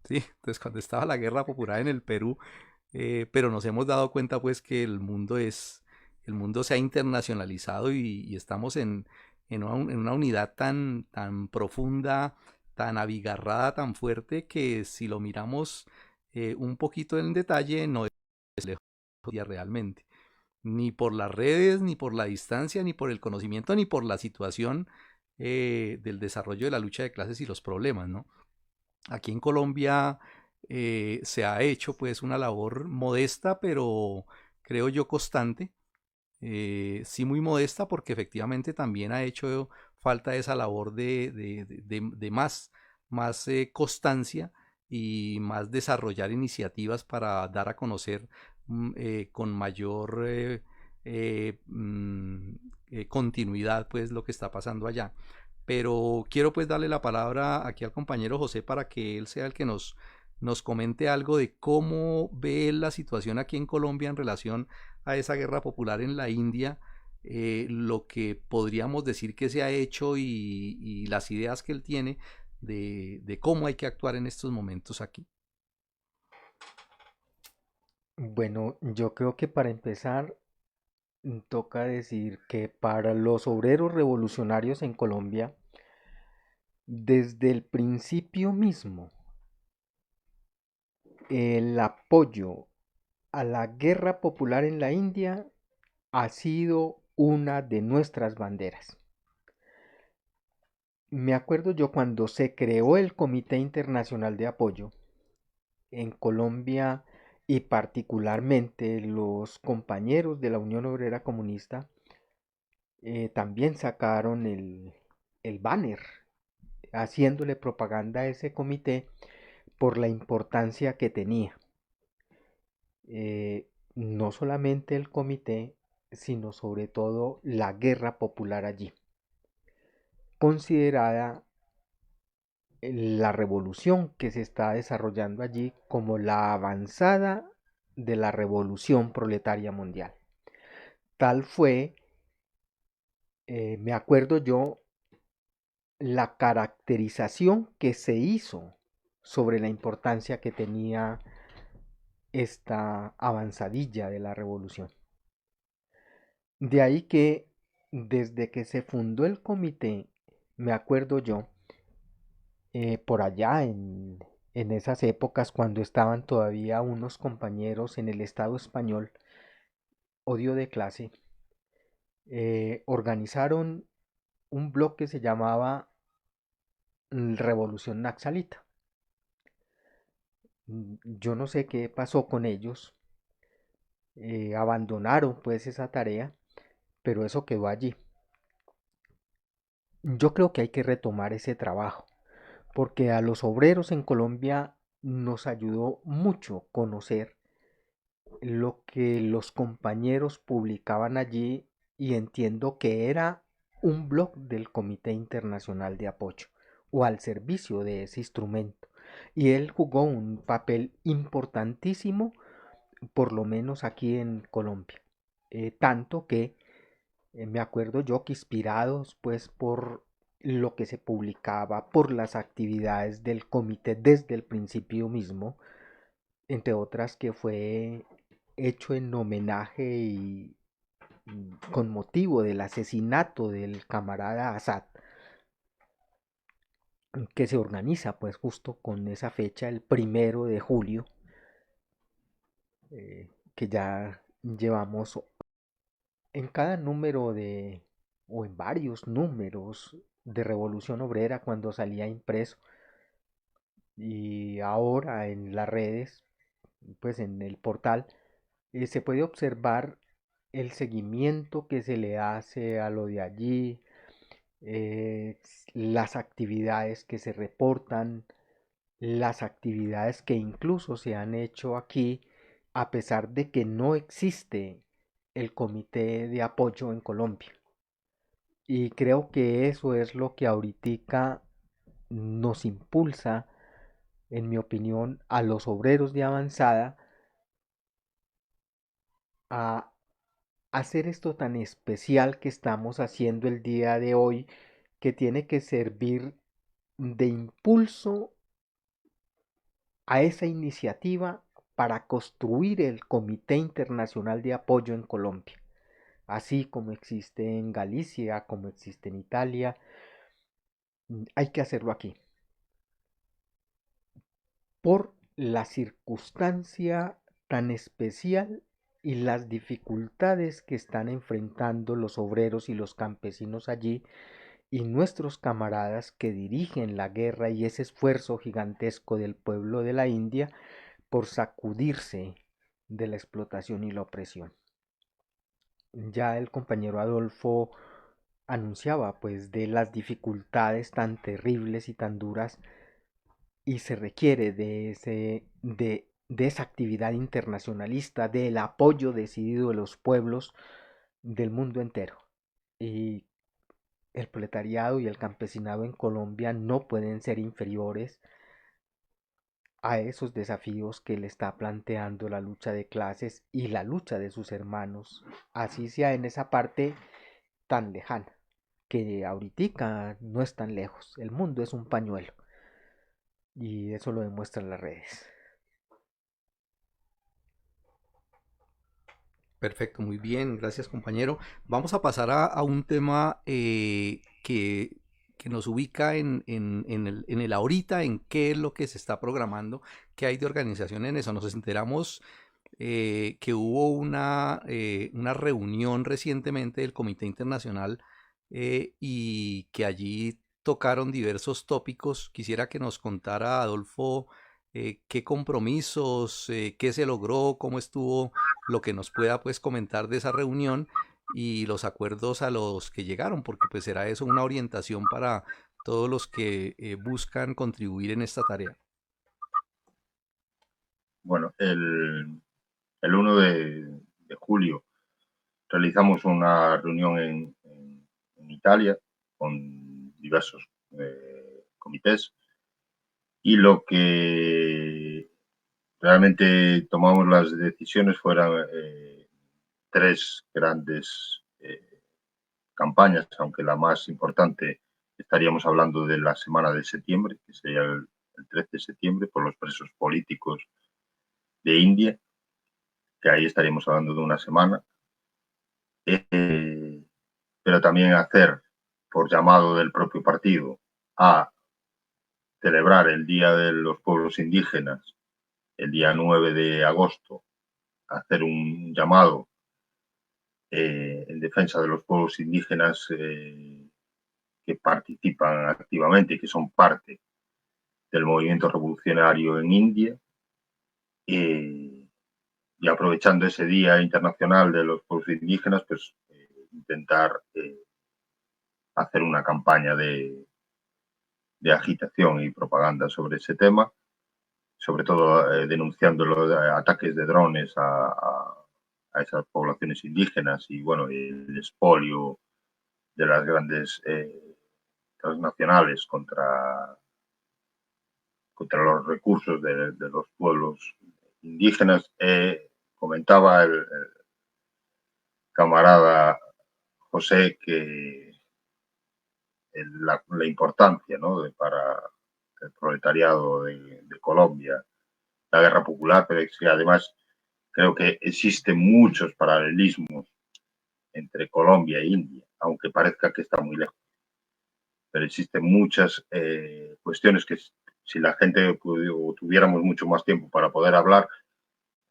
¿sí? Entonces cuando estaba la guerra popular en el Perú, pero nos hemos dado cuenta pues que el mundo se ha internacionalizado y estamos en una unidad tan profunda, tan abigarrada, tan fuerte, que si lo miramos un poquito en detalle, no es lejos ya realmente. Ni por las redes, ni por la distancia, ni por el conocimiento, ni por la situación del desarrollo de la lucha de clases y los problemas, ¿no? Aquí en Colombia se ha hecho pues una labor modesta, pero creo yo constante. Sí muy modesta porque efectivamente también ha hecho falta esa labor de más constancia y más desarrollar iniciativas para dar a conocer con mayor continuidad pues lo que está pasando allá. Pero quiero pues darle la palabra aquí al compañero José para que él sea el que nos comente algo de cómo ve la situación aquí en Colombia en relación a esa guerra popular en la India, lo que podríamos decir que se ha hecho y las ideas que él tiene de cómo hay que actuar en estos momentos aquí. Bueno, yo creo que para empezar toca decir que para los obreros revolucionarios en Colombia, desde el principio mismo, el apoyo a la guerra popular en la India ha sido una de nuestras banderas. Me acuerdo yo cuando se creó el Comité Internacional de Apoyo en Colombia y particularmente los compañeros de la Unión Obrera Comunista también sacaron el banner haciéndole propaganda a ese comité por la importancia que tenía. No solamente el comité, sino sobre todo la guerra popular allí, considerada la revolución que se está desarrollando allí como la avanzada de la revolución proletaria mundial. Tal fue, me acuerdo yo, la caracterización que se hizo sobre la importancia que tenía esta avanzadilla de la revolución. De ahí que desde que se fundó el comité, me acuerdo yo, por allá en esas épocas cuando estaban todavía unos compañeros en el Estado español, odio de clase, organizaron un blog que se llamaba Revolución Naxalita. Yo no sé qué pasó con ellos, abandonaron pues esa tarea, pero eso quedó allí. Yo creo que hay que retomar ese trabajo, porque a los obreros en Colombia nos ayudó mucho conocer lo que los compañeros publicaban allí y entiendo que era un blog del Comité Internacional de Apoyo o al servicio de ese instrumento. Y él jugó un papel importantísimo, por lo menos aquí en Colombia. Tanto que me acuerdo yo que inspirados pues por lo que se publicaba, por las actividades del comité desde el principio mismo, entre otras que fue hecho en homenaje y con motivo del asesinato del camarada Assad, que se organiza pues justo con esa fecha, el 1 de julio, que ya llevamos en cada número de, o en varios números de Revolución Obrera cuando salía impreso, y ahora en las redes, pues en el portal, se puede observar el seguimiento que se le hace a lo de allí, eh, las actividades que se reportan, las actividades que incluso se han hecho aquí, a pesar de que no existe el comité de apoyo en Colombia. Y creo que eso es lo que ahorita nos impulsa, en mi opinión, a los obreros de avanzada a hacer esto tan especial que estamos haciendo el día de hoy, que tiene que servir de impulso a esa iniciativa para construir el Comité Internacional de Apoyo en Colombia, así como existe en Galicia, como existe en Italia. Hay que hacerlo aquí, por la circunstancia tan especial y las dificultades que están enfrentando los obreros y los campesinos allí, y nuestros camaradas que dirigen la guerra y ese esfuerzo gigantesco del pueblo de la India por sacudirse de la explotación y la opresión. Ya el compañero Adolfo anunciaba pues de las dificultades tan terribles y tan duras, y se requiere de esa actividad internacionalista, del apoyo decidido de los pueblos del mundo entero. Y el proletariado y el campesinado en Colombia no pueden ser inferiores a esos desafíos que le está planteando la lucha de clases y la lucha de sus hermanos, así sea en esa parte tan lejana, que ahorita no es tan lejos, el mundo es un pañuelo, y eso lo demuestran las redes. Perfecto, muy bien, gracias compañero. Vamos a pasar a un tema que nos ubica en el ahorita, en qué es lo que se está programando, qué hay de organización en eso. Nos enteramos que hubo una reunión recientemente del Comité Internacional y que allí tocaron diversos tópicos. Quisiera que nos contara Adolfo qué compromisos, qué se logró, cómo estuvo, lo que nos pueda pues comentar de esa reunión y los acuerdos a los que llegaron, porque pues será eso una orientación para todos los que buscan contribuir en esta tarea. Bueno, el 1 de julio realizamos una reunión en Italia con diversos comités, y lo que realmente tomamos las decisiones fueron tres grandes campañas, aunque la más importante estaríamos hablando de la semana de septiembre, que sería el 13 de septiembre, por los presos políticos de India, que ahí estaríamos hablando de una semana. pero también hacer, por llamado del propio partido, a celebrar el Día de los Pueblos Indígenas, el día 9 de agosto, hacer un llamado en defensa de los pueblos indígenas que participan activamente y que son parte del movimiento revolucionario en India. Y aprovechando ese Día Internacional de los Pueblos Indígenas, pues intentar hacer una campaña de agitación y propaganda sobre ese tema, sobre todo denunciando los ataques de drones a esas poblaciones indígenas y, bueno, el expolio de las grandes transnacionales contra los recursos de los pueblos indígenas. Comentaba el camarada José que la importancia, ¿no?, para el proletariado de Colombia, la guerra popular, pero es que además creo que existen muchos paralelismos entre Colombia e India, aunque parezca que está muy lejos. Pero existen muchas cuestiones que si la gente tuviéramos mucho más tiempo para poder hablar,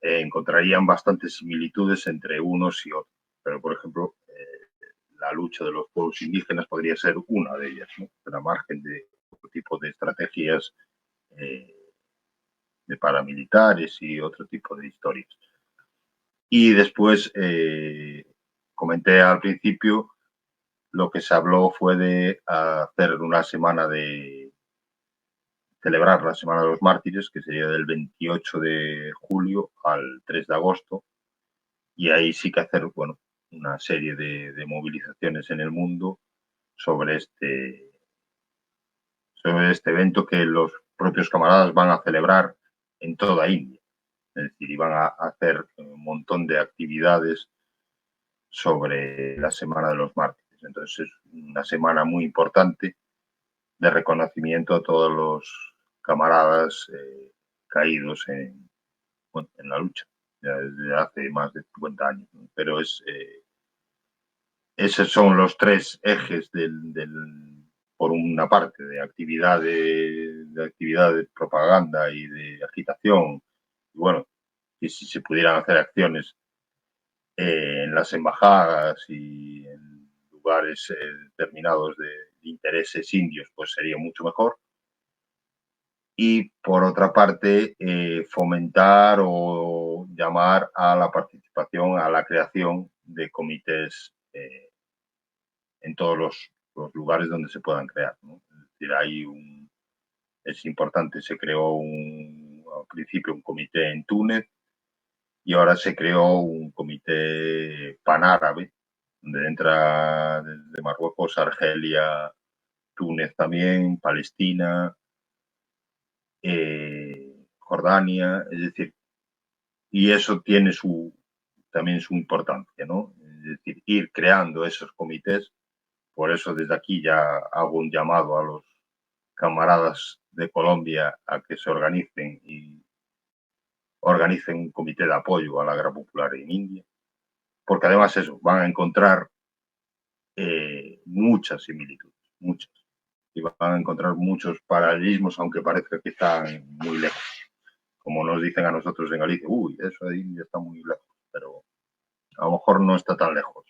encontrarían bastantes similitudes entre unos y otros. Pero, por ejemplo, la lucha de los pueblos indígenas podría ser una de ellas, ¿no?, a margen de otro tipo de estrategias de paramilitares y otro tipo de historias. Y después, comenté al principio, lo que se habló fue de hacer una semana de celebrar la Semana de los Mártires, que sería del 28 de julio al 3 de agosto, y ahí sí que hacer, bueno, una serie de movilizaciones en el mundo sobre este evento que los propios camaradas van a celebrar en toda India. Es decir, iban a hacer un montón de actividades sobre la Semana de los Mártires. Entonces es una semana muy importante de reconocimiento a todos los camaradas caídos en la lucha, ya desde hace más de 50 años. ¿No? Pero esos son los tres ejes por una parte, de actividad de propaganda y de agitación. Y bueno, y si se pudieran hacer acciones en las embajadas y en lugares determinados de intereses indios, pues sería mucho mejor. Y por otra parte, fomentar o llamar a la participación, a la creación de comités en todos los lugares donde se puedan crear, ¿no? Es decir, es importante, se creó al principio un comité en Túnez y ahora se creó un comité panárabe, donde entra desde Marruecos, Argelia, Túnez también, Palestina, Jordania, es decir, y eso tiene también su importancia, ¿no? Es decir, ir creando esos comités. Por eso desde aquí ya hago un llamado a los camaradas de Colombia a que se organicen y organicen un comité de apoyo a la guerra popular en India, porque además eso, van a encontrar muchas similitudes, muchas, y van a encontrar muchos paralelismos, aunque parezca que están muy lejos. Como nos dicen a nosotros en Galicia, uy, eso de India está muy lejos, pero a lo mejor no está tan lejos,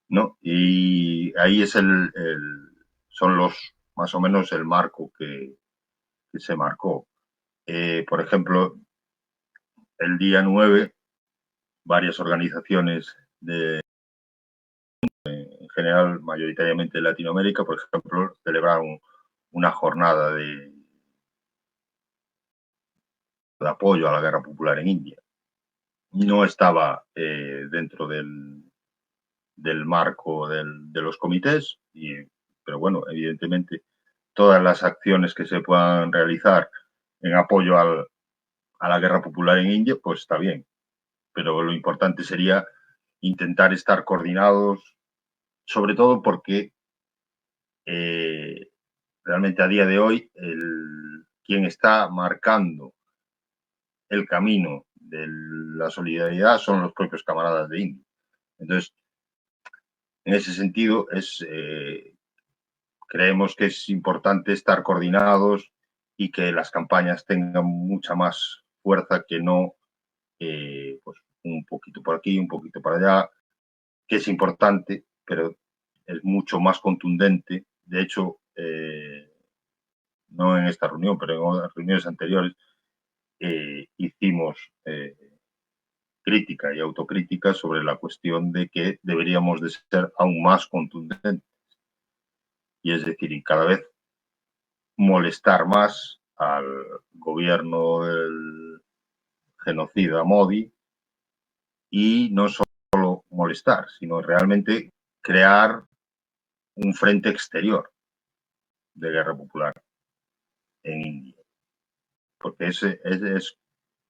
¿no? Y ahí es son más o menos el marco que se marcó. Por ejemplo, el día 9, varias organizaciones en general, mayoritariamente de Latinoamérica, por ejemplo, celebraron una jornada de apoyo a la guerra popular en India. No estaba dentro del marco de los comités, pero bueno, evidentemente todas las acciones que se puedan realizar en apoyo a la guerra popular en India, pues está bien. Pero lo importante sería intentar estar coordinados, sobre todo porque realmente a día de hoy quien está marcando el camino de la solidaridad son los propios camaradas de India. Entonces, En ese sentido, creemos que es importante estar coordinados y que las campañas tengan mucha más fuerza que no pues un poquito por aquí, un poquito por allá, que es importante, pero es mucho más contundente. De hecho, no en esta reunión, pero en reuniones anteriores, hicimos crítica y autocrítica sobre la cuestión de que deberíamos de ser aún más contundentes. Y es decir, cada vez molestar más al gobierno del genocida Modi y no solo molestar, sino realmente crear un frente exterior de guerra popular en India. Porque es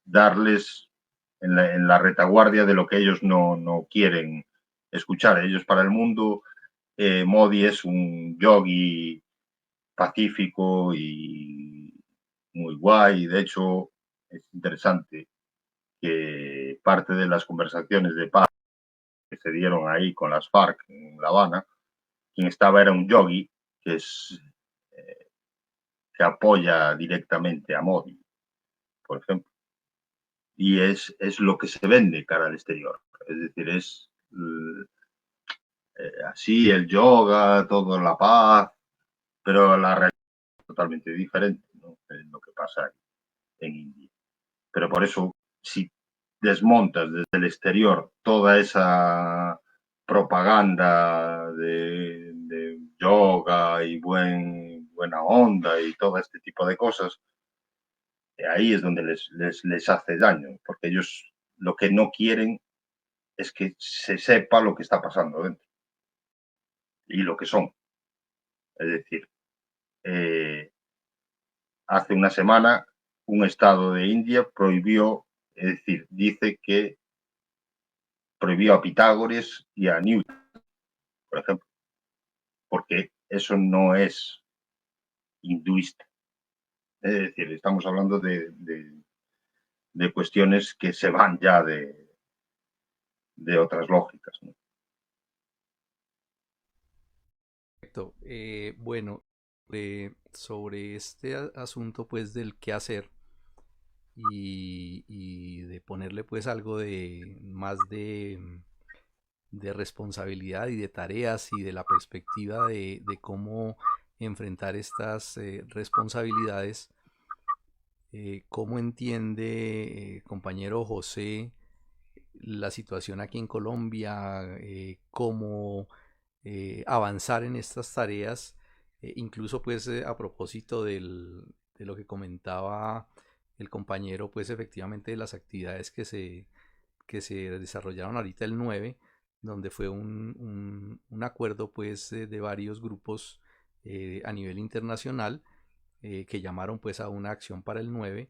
darles en la retaguardia de lo que ellos no quieren escuchar. Ellos para el mundo, Modi es un yogi pacífico y muy guay. De hecho, es interesante que parte de las conversaciones de paz que se dieron ahí con las FARC en La Habana, quien estaba era un yogi que es que apoya directamente a Modi, por ejemplo. Y es lo que se vende cara al exterior. Es decir, es así el yoga, todo la paz, pero la realidad es totalmente diferente, ¿no? Es lo que pasa en India. Pero por eso, si desmontas desde el exterior toda esa propaganda de yoga y buena onda y todo este tipo de cosas, ahí es donde les hace daño, porque ellos lo que no quieren es que se sepa lo que está pasando dentro y lo que son. Es decir, hace una semana un estado de India prohibió, es decir, dice que prohibió a Pitágoras y a Newton, por ejemplo, porque eso no es hinduista. Es decir, estamos hablando de cuestiones que se van ya de otras lógicas, ¿no? Perfecto. Bueno, sobre este asunto pues del qué hacer y de ponerle pues algo de más de responsabilidad y de tareas y de la perspectiva de cómo enfrentar estas responsabilidades. ¿Cómo entiende, compañero José, la situación aquí en Colombia? ¿Cómo avanzar en estas tareas? Incluso pues a propósito de lo que comentaba el compañero, pues efectivamente de las actividades que se desarrollaron ahorita el 9, donde fue un acuerdo pues de varios grupos a nivel internacional que llamaron pues a una acción para el 9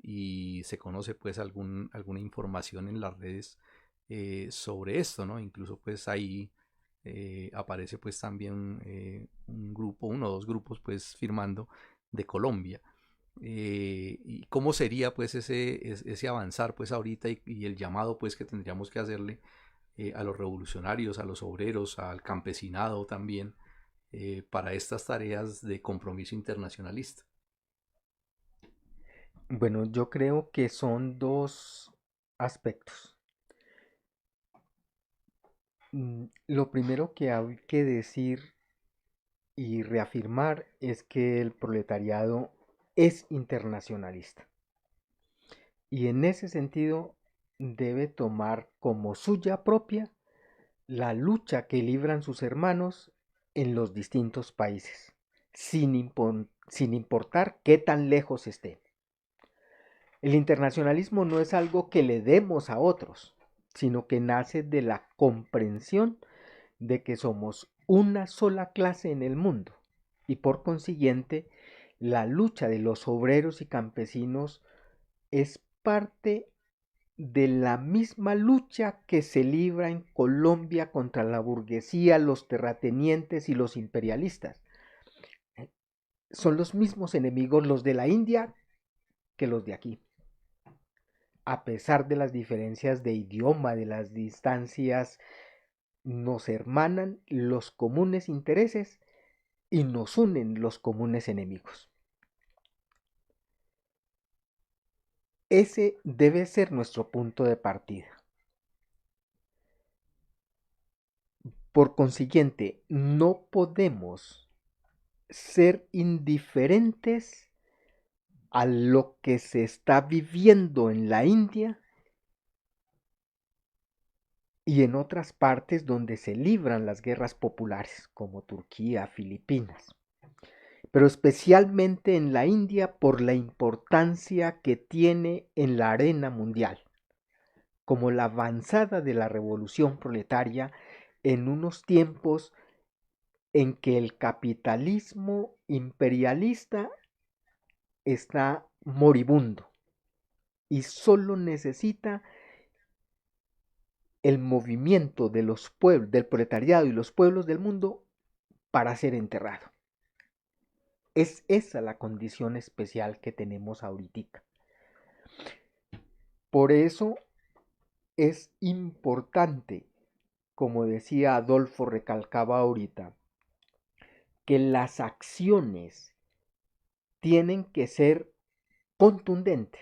y se conoce pues alguna información en las redes sobre esto, ¿no? Incluso pues ahí aparece pues también un grupo, uno o dos grupos pues firmando de Colombia. Y cómo sería pues ese avanzar pues ahorita y el llamado pues que tendríamos que hacerle a los revolucionarios, a los obreros, al campesinado también para estas tareas de compromiso internacionalista. Bueno, yo creo que son dos aspectos. Lo primero que hay que decir y reafirmar es que el proletariado es internacionalista y en ese sentido debe tomar como suya propia la lucha que libran sus hermanos en los distintos países, sin importar qué tan lejos estén. El internacionalismo no es algo que le demos a otros, sino que nace de la comprensión de que somos una sola clase en el mundo y por consiguiente la lucha de los obreros y campesinos es parte de la misma lucha que se libra en Colombia contra la burguesía, los terratenientes y los imperialistas. Son los mismos enemigos los de la India que los de aquí. A pesar de las diferencias de idioma, de las distancias nos hermanan los comunes intereses y nos unen los comunes enemigos. Ese debe ser nuestro punto de partida. Por consiguiente, no podemos ser indiferentes a lo que se está viviendo en la India y en otras partes donde se libran las guerras populares, como Turquía, Filipinas, pero especialmente en la India por la importancia que tiene en la arena mundial, como la avanzada de la revolución proletaria en unos tiempos en que el capitalismo imperialista está moribundo y solo necesita el movimiento de los pueblos, del proletariado y los pueblos del mundo para ser enterrado. Es esa la condición especial que tenemos ahorita. Por eso es importante, como decía Adolfo, recalcaba ahorita, que las acciones tienen que ser contundentes.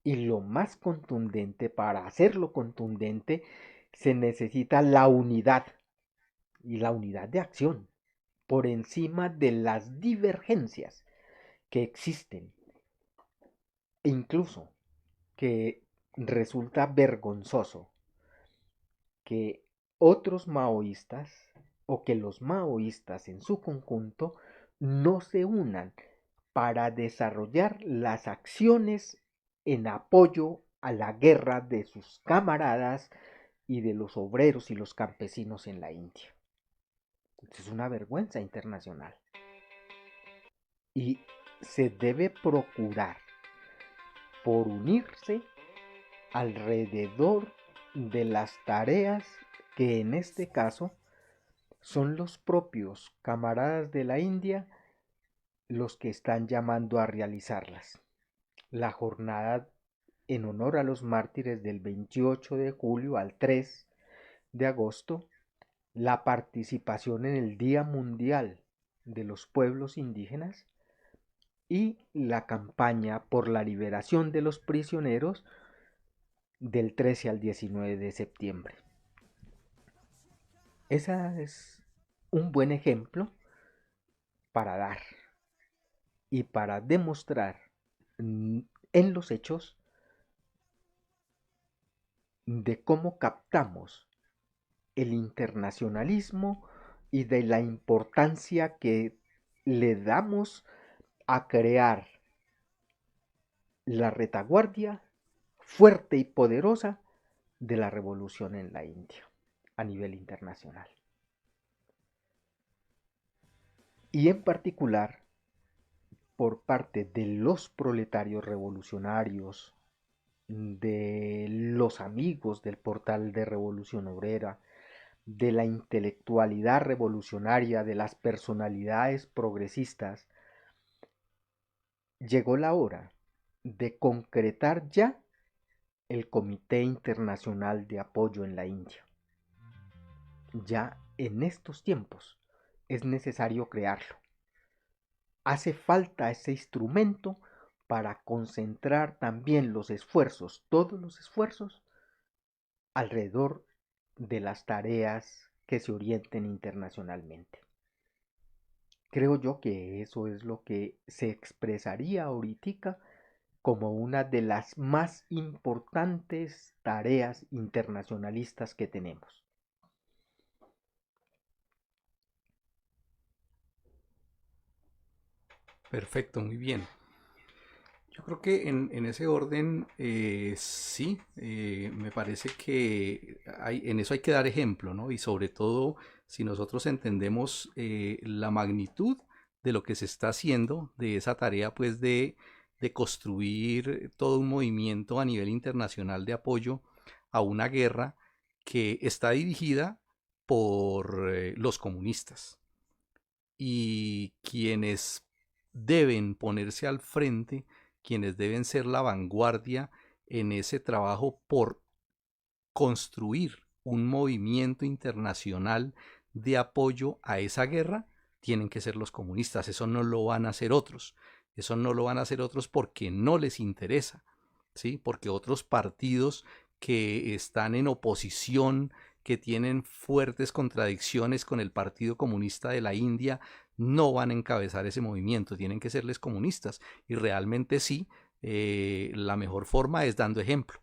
Y lo más contundente, para hacerlo contundente, se necesita la unidad y la unidad de acción por encima de las divergencias que existen. E incluso que resulta vergonzoso que otros maoístas o que los maoístas en su conjunto no se unan para desarrollar las acciones en apoyo a la guerra de sus camaradas y de los obreros y los campesinos en la India. Es una vergüenza internacional. Y se debe procurar por unirse alrededor de las tareas que en este caso son los propios camaradas de la India los que están llamando a realizarlas. La jornada en honor a los mártires del 28 de julio al 3 de agosto, la participación en el Día Mundial de los Pueblos Indígenas y la campaña por la liberación de los prisioneros del 13 al 19 de septiembre. Ese es un buen ejemplo para dar y para demostrar en los hechos de cómo captamos el internacionalismo y de la importancia que le damos a crear la retaguardia fuerte y poderosa de la revolución en la India a nivel internacional. Y en particular por parte de los proletarios revolucionarios, de los amigos del portal de Revolución Obrera, de la intelectualidad revolucionaria, de las personalidades progresistas, llegó la hora de concretar ya el Comité Internacional de Apoyo en la India. Ya en estos tiempos es necesario crearlo. Hace falta ese instrumento para concentrar también los esfuerzos, todos los esfuerzos, alrededor de las tareas que se orienten internacionalmente. Creo yo que eso es lo que se expresaría ahorita como una de las más importantes tareas internacionalistas que tenemos. Perfecto, muy bien. Yo creo que en ese orden, sí, me parece que en eso hay que dar ejemplo, ¿no? Y sobre todo, si nosotros entendemos la magnitud de lo que se está haciendo, de esa tarea, pues, de construir todo un movimiento a nivel internacional de apoyo a una guerra que está dirigida por los comunistas. Y quienes deben ponerse al frente, quienes deben ser la vanguardia en ese trabajo por construir un movimiento internacional de apoyo a esa guerra, tienen que ser los comunistas. Eso no lo van a hacer otros. Eso no lo van a hacer otros porque no les interesa, ¿sí? Porque otros partidos que están en oposición, que tienen fuertes contradicciones con el Partido Comunista de la India, no van a encabezar ese movimiento, tienen que serles comunistas. Y realmente sí, la mejor forma es dando ejemplo.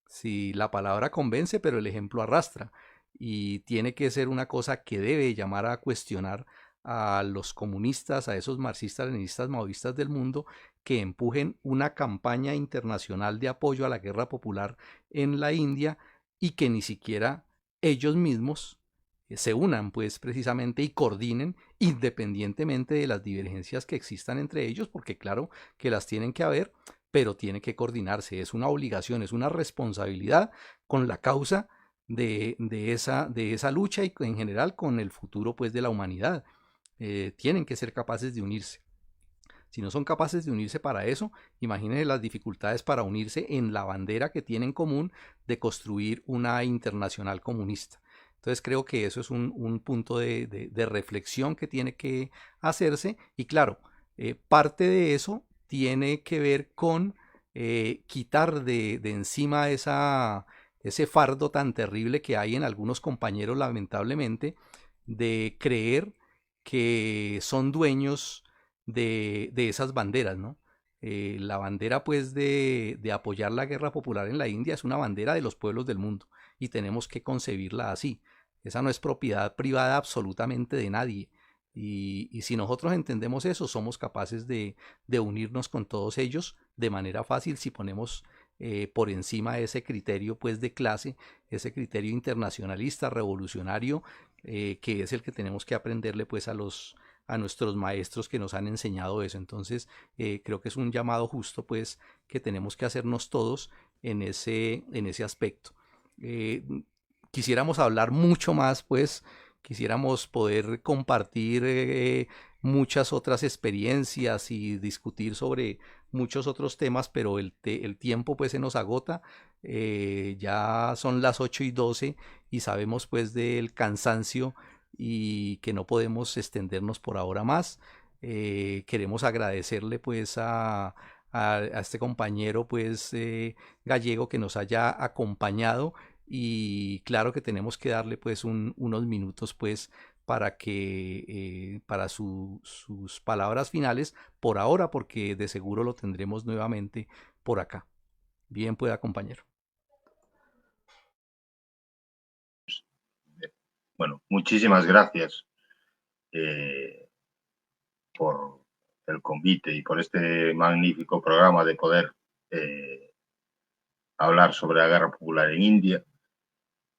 Si la palabra convence, pero el ejemplo arrastra. Y tiene que ser una cosa que debe llamar a cuestionar a los comunistas, a esos marxistas, leninistas, maoístas del mundo, que empujen una campaña internacional de apoyo a la guerra popular en la India y que ni siquiera ellos mismos se unan pues precisamente y coordinen independientemente de las divergencias que existan entre ellos, porque claro que las tienen que haber, pero tiene que coordinarse, es una obligación, es una responsabilidad con la causa de esa lucha y en general con el futuro pues de la humanidad. Tienen que ser capaces de unirse. Si no son capaces de unirse para eso, imagínense las dificultades para unirse en la bandera que tienen en común de construir una internacional comunista. Entonces creo que eso es un punto de reflexión que tiene que hacerse y claro, parte de eso tiene que ver con quitar de encima ese fardo tan terrible que hay en algunos compañeros lamentablemente de creer que son dueños de esas banderas, ¿no? La bandera pues de apoyar la guerra popular en la India es una bandera de los pueblos del mundo y tenemos que concebirla así. Esa no es propiedad privada absolutamente de nadie. Y si nosotros entendemos eso, somos capaces de unirnos con todos ellos de manera fácil si ponemos por encima ese criterio pues de clase, ese criterio internacionalista, revolucionario, que es el que tenemos que aprenderle pues a nuestros maestros que nos han enseñado eso. Entonces creo que es un llamado justo pues que tenemos que hacernos todos en ese aspecto. Quisiéramos hablar mucho más pues, quisiéramos poder compartir muchas otras experiencias y discutir sobre muchos otros temas, pero el tiempo pues se nos agota. Ya son las 8:12 y sabemos pues del cansancio y que no podemos extendernos por ahora más. Queremos agradecerle pues a este compañero pues gallego que nos haya acompañado y claro que tenemos que darle pues unos minutos pues para que para sus palabras finales por ahora porque de seguro lo tendremos nuevamente por acá. Bien pueda, compañero. Bueno, muchísimas gracias por el convite y por este magnífico programa de poder hablar sobre la guerra popular en India.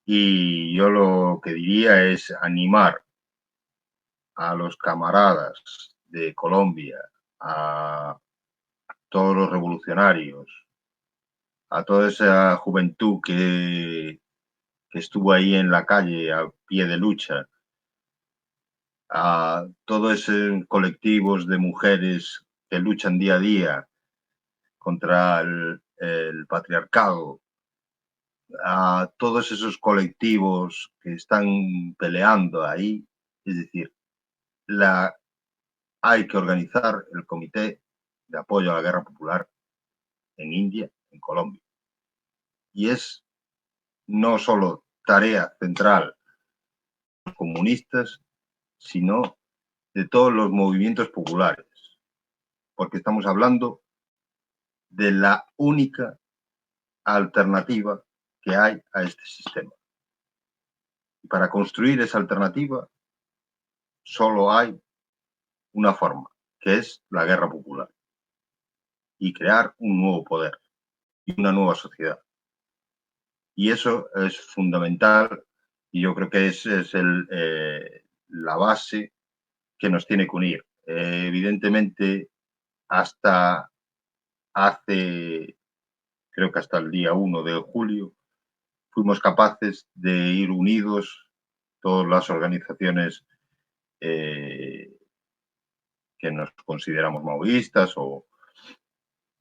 Y yo lo que diría es animar a los camaradas de Colombia, a todos los revolucionarios, a toda esa juventud que estuvo ahí en la calle a pie de lucha, a todos esos colectivos de mujeres que luchan día a día contra el patriarcado, a todos esos colectivos que están peleando ahí. Es decir, hay que organizar el Comité de Apoyo a la Guerra Popular en India, en Colombia. Y es no solo tarea central de los comunistas, sino de todos los movimientos populares, porque estamos hablando de la única alternativa que hay a este sistema. Y para construir esa alternativa solo hay una forma, que es la guerra popular, y crear un nuevo poder y una nueva sociedad. Y eso es fundamental y yo creo que es la base que nos tiene que unir. Evidentemente, hasta creo que hasta el día 1 de julio, fuimos capaces de ir unidos todas las organizaciones que nos consideramos maoístas o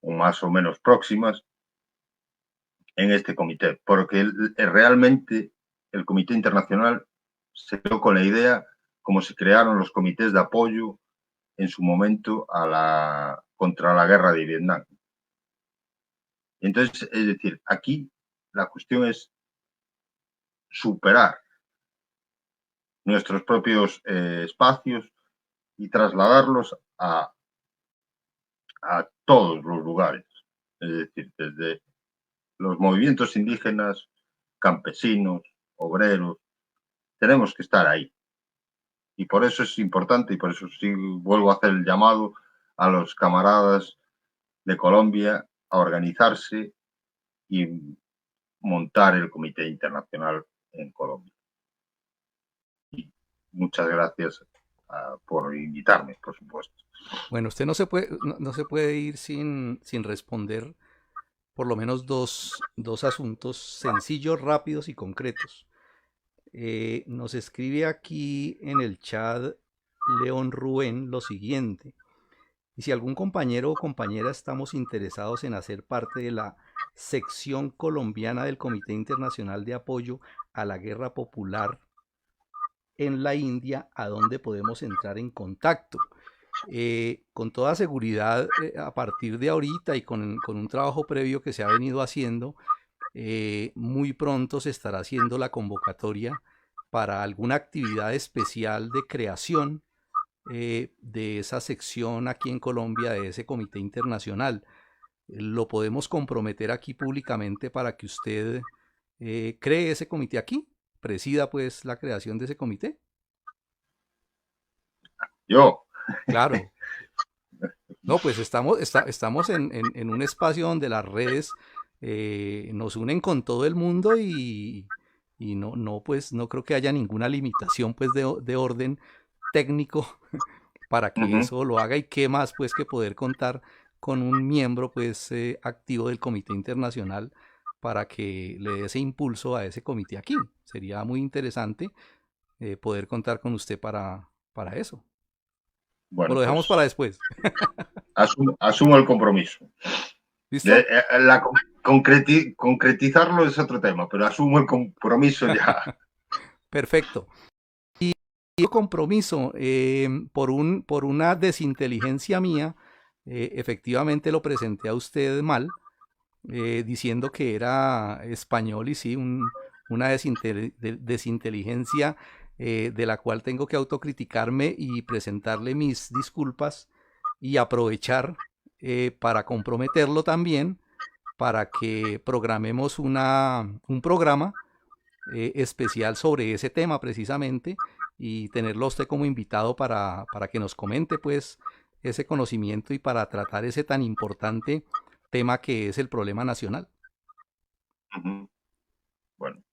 más o menos próximas en este comité, porque realmente el Comité Internacional se creó con la idea como se crearon los comités de apoyo en su momento contra la guerra de Vietnam. Entonces, es decir, aquí la cuestión es superar nuestros propios espacios y trasladarlos a todos los lugares. Es decir, desde los movimientos indígenas, campesinos, obreros, tenemos que estar ahí. Y por eso es importante, y por eso sí vuelvo a hacer el llamado a los camaradas de Colombia a organizarse y montar el Comité Internacional en Colombia. Y muchas gracias por invitarme, por supuesto. Bueno, usted no se puede ir sin responder por lo menos dos asuntos sencillos, rápidos y concretos. Nos escribe aquí en el chat León Rubén lo siguiente. Y si algún compañero o compañera estamos interesados en hacer parte de la sección colombiana del Comité Internacional de Apoyo a la Guerra Popular en la India, ¿a dónde podemos entrar en contacto? Con toda seguridad, a partir de ahorita y con un trabajo previo que se ha venido haciendo, muy pronto se estará haciendo la convocatoria para alguna actividad especial de creación de esa sección aquí en Colombia, de ese comité internacional. Lo podemos comprometer aquí públicamente para que usted cree ese comité aquí, presida pues la creación de ese comité. Yo. Claro. No, pues estamos en un espacio donde las redes nos unen con todo el mundo y no creo que haya ninguna limitación pues de orden técnico para que eso lo haga, y qué más pues que poder contar con un miembro pues activo del Comité Internacional para que le dé ese impulso a ese comité aquí. Sería muy interesante poder contar con usted para eso. Bueno, o lo dejamos para después. Asumo el compromiso. ¿Listo? Concretizarlo es otro tema, pero asumo el compromiso ya. Perfecto. Y el compromiso, por una desinteligencia mía, efectivamente lo presenté a usted mal, diciendo que era español, y sí, una desinteligencia de la cual tengo que autocriticarme y presentarle mis disculpas y aprovechar para comprometerlo también, para que programemos un programa especial sobre ese tema precisamente, y tenerlo a usted como invitado para que nos comente pues ese conocimiento y para tratar ese tan importante tema que es el problema nacional. Bueno,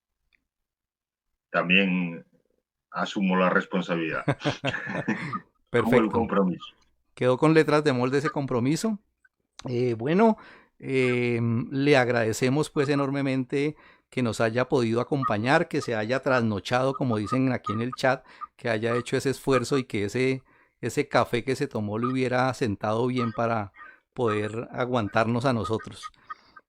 también asumo la responsabilidad. Perfecto. El compromiso. Quedó con letras de molde ese compromiso. Le agradecemos pues enormemente que nos haya podido acompañar, que se haya trasnochado, como dicen aquí en el chat, que haya hecho ese esfuerzo y que ese café que se tomó le hubiera sentado bien para poder aguantarnos a nosotros.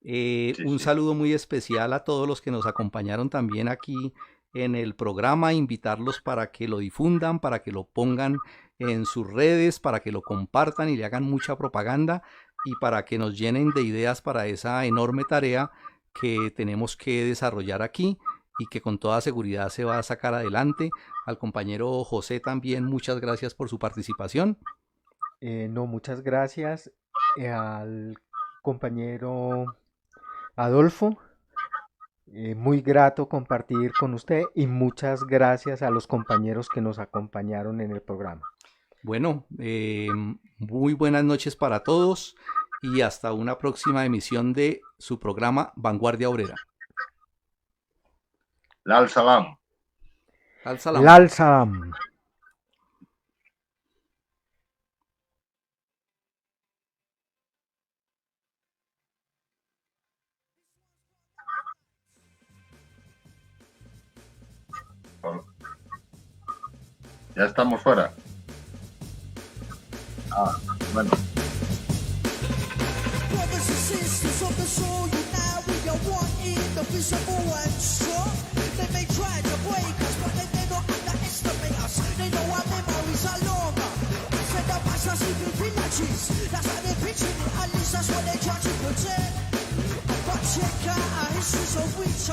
Un saludo muy especial a todos los que nos acompañaron también aquí en el programa, invitarlos para que lo difundan, para que lo pongan en sus redes, para que lo compartan y le hagan mucha propaganda, y para que nos llenen de ideas para esa enorme tarea que tenemos que desarrollar aquí y que con toda seguridad se va a sacar adelante. Al compañero José también, muchas gracias por su participación. Muchas gracias al compañero Adolfo. Muy grato compartir con usted, y muchas gracias a los compañeros que nos acompañaron en el programa. Bueno, muy buenas noches para todos y hasta una próxima emisión de su programa Vanguardia Obrera. Lal Salam. Lal Salam. Lal Salam. Ya estamos fuera. Bueno. Brothers and sisters of the soul, now we are wanting the visible and strong. They may try to break us, but they dare not underestimate us. They know our memories are longer. Said the past are sleeping villages. That's how they're picturing it, at least that's what they try to pretend. But check out our history so rich,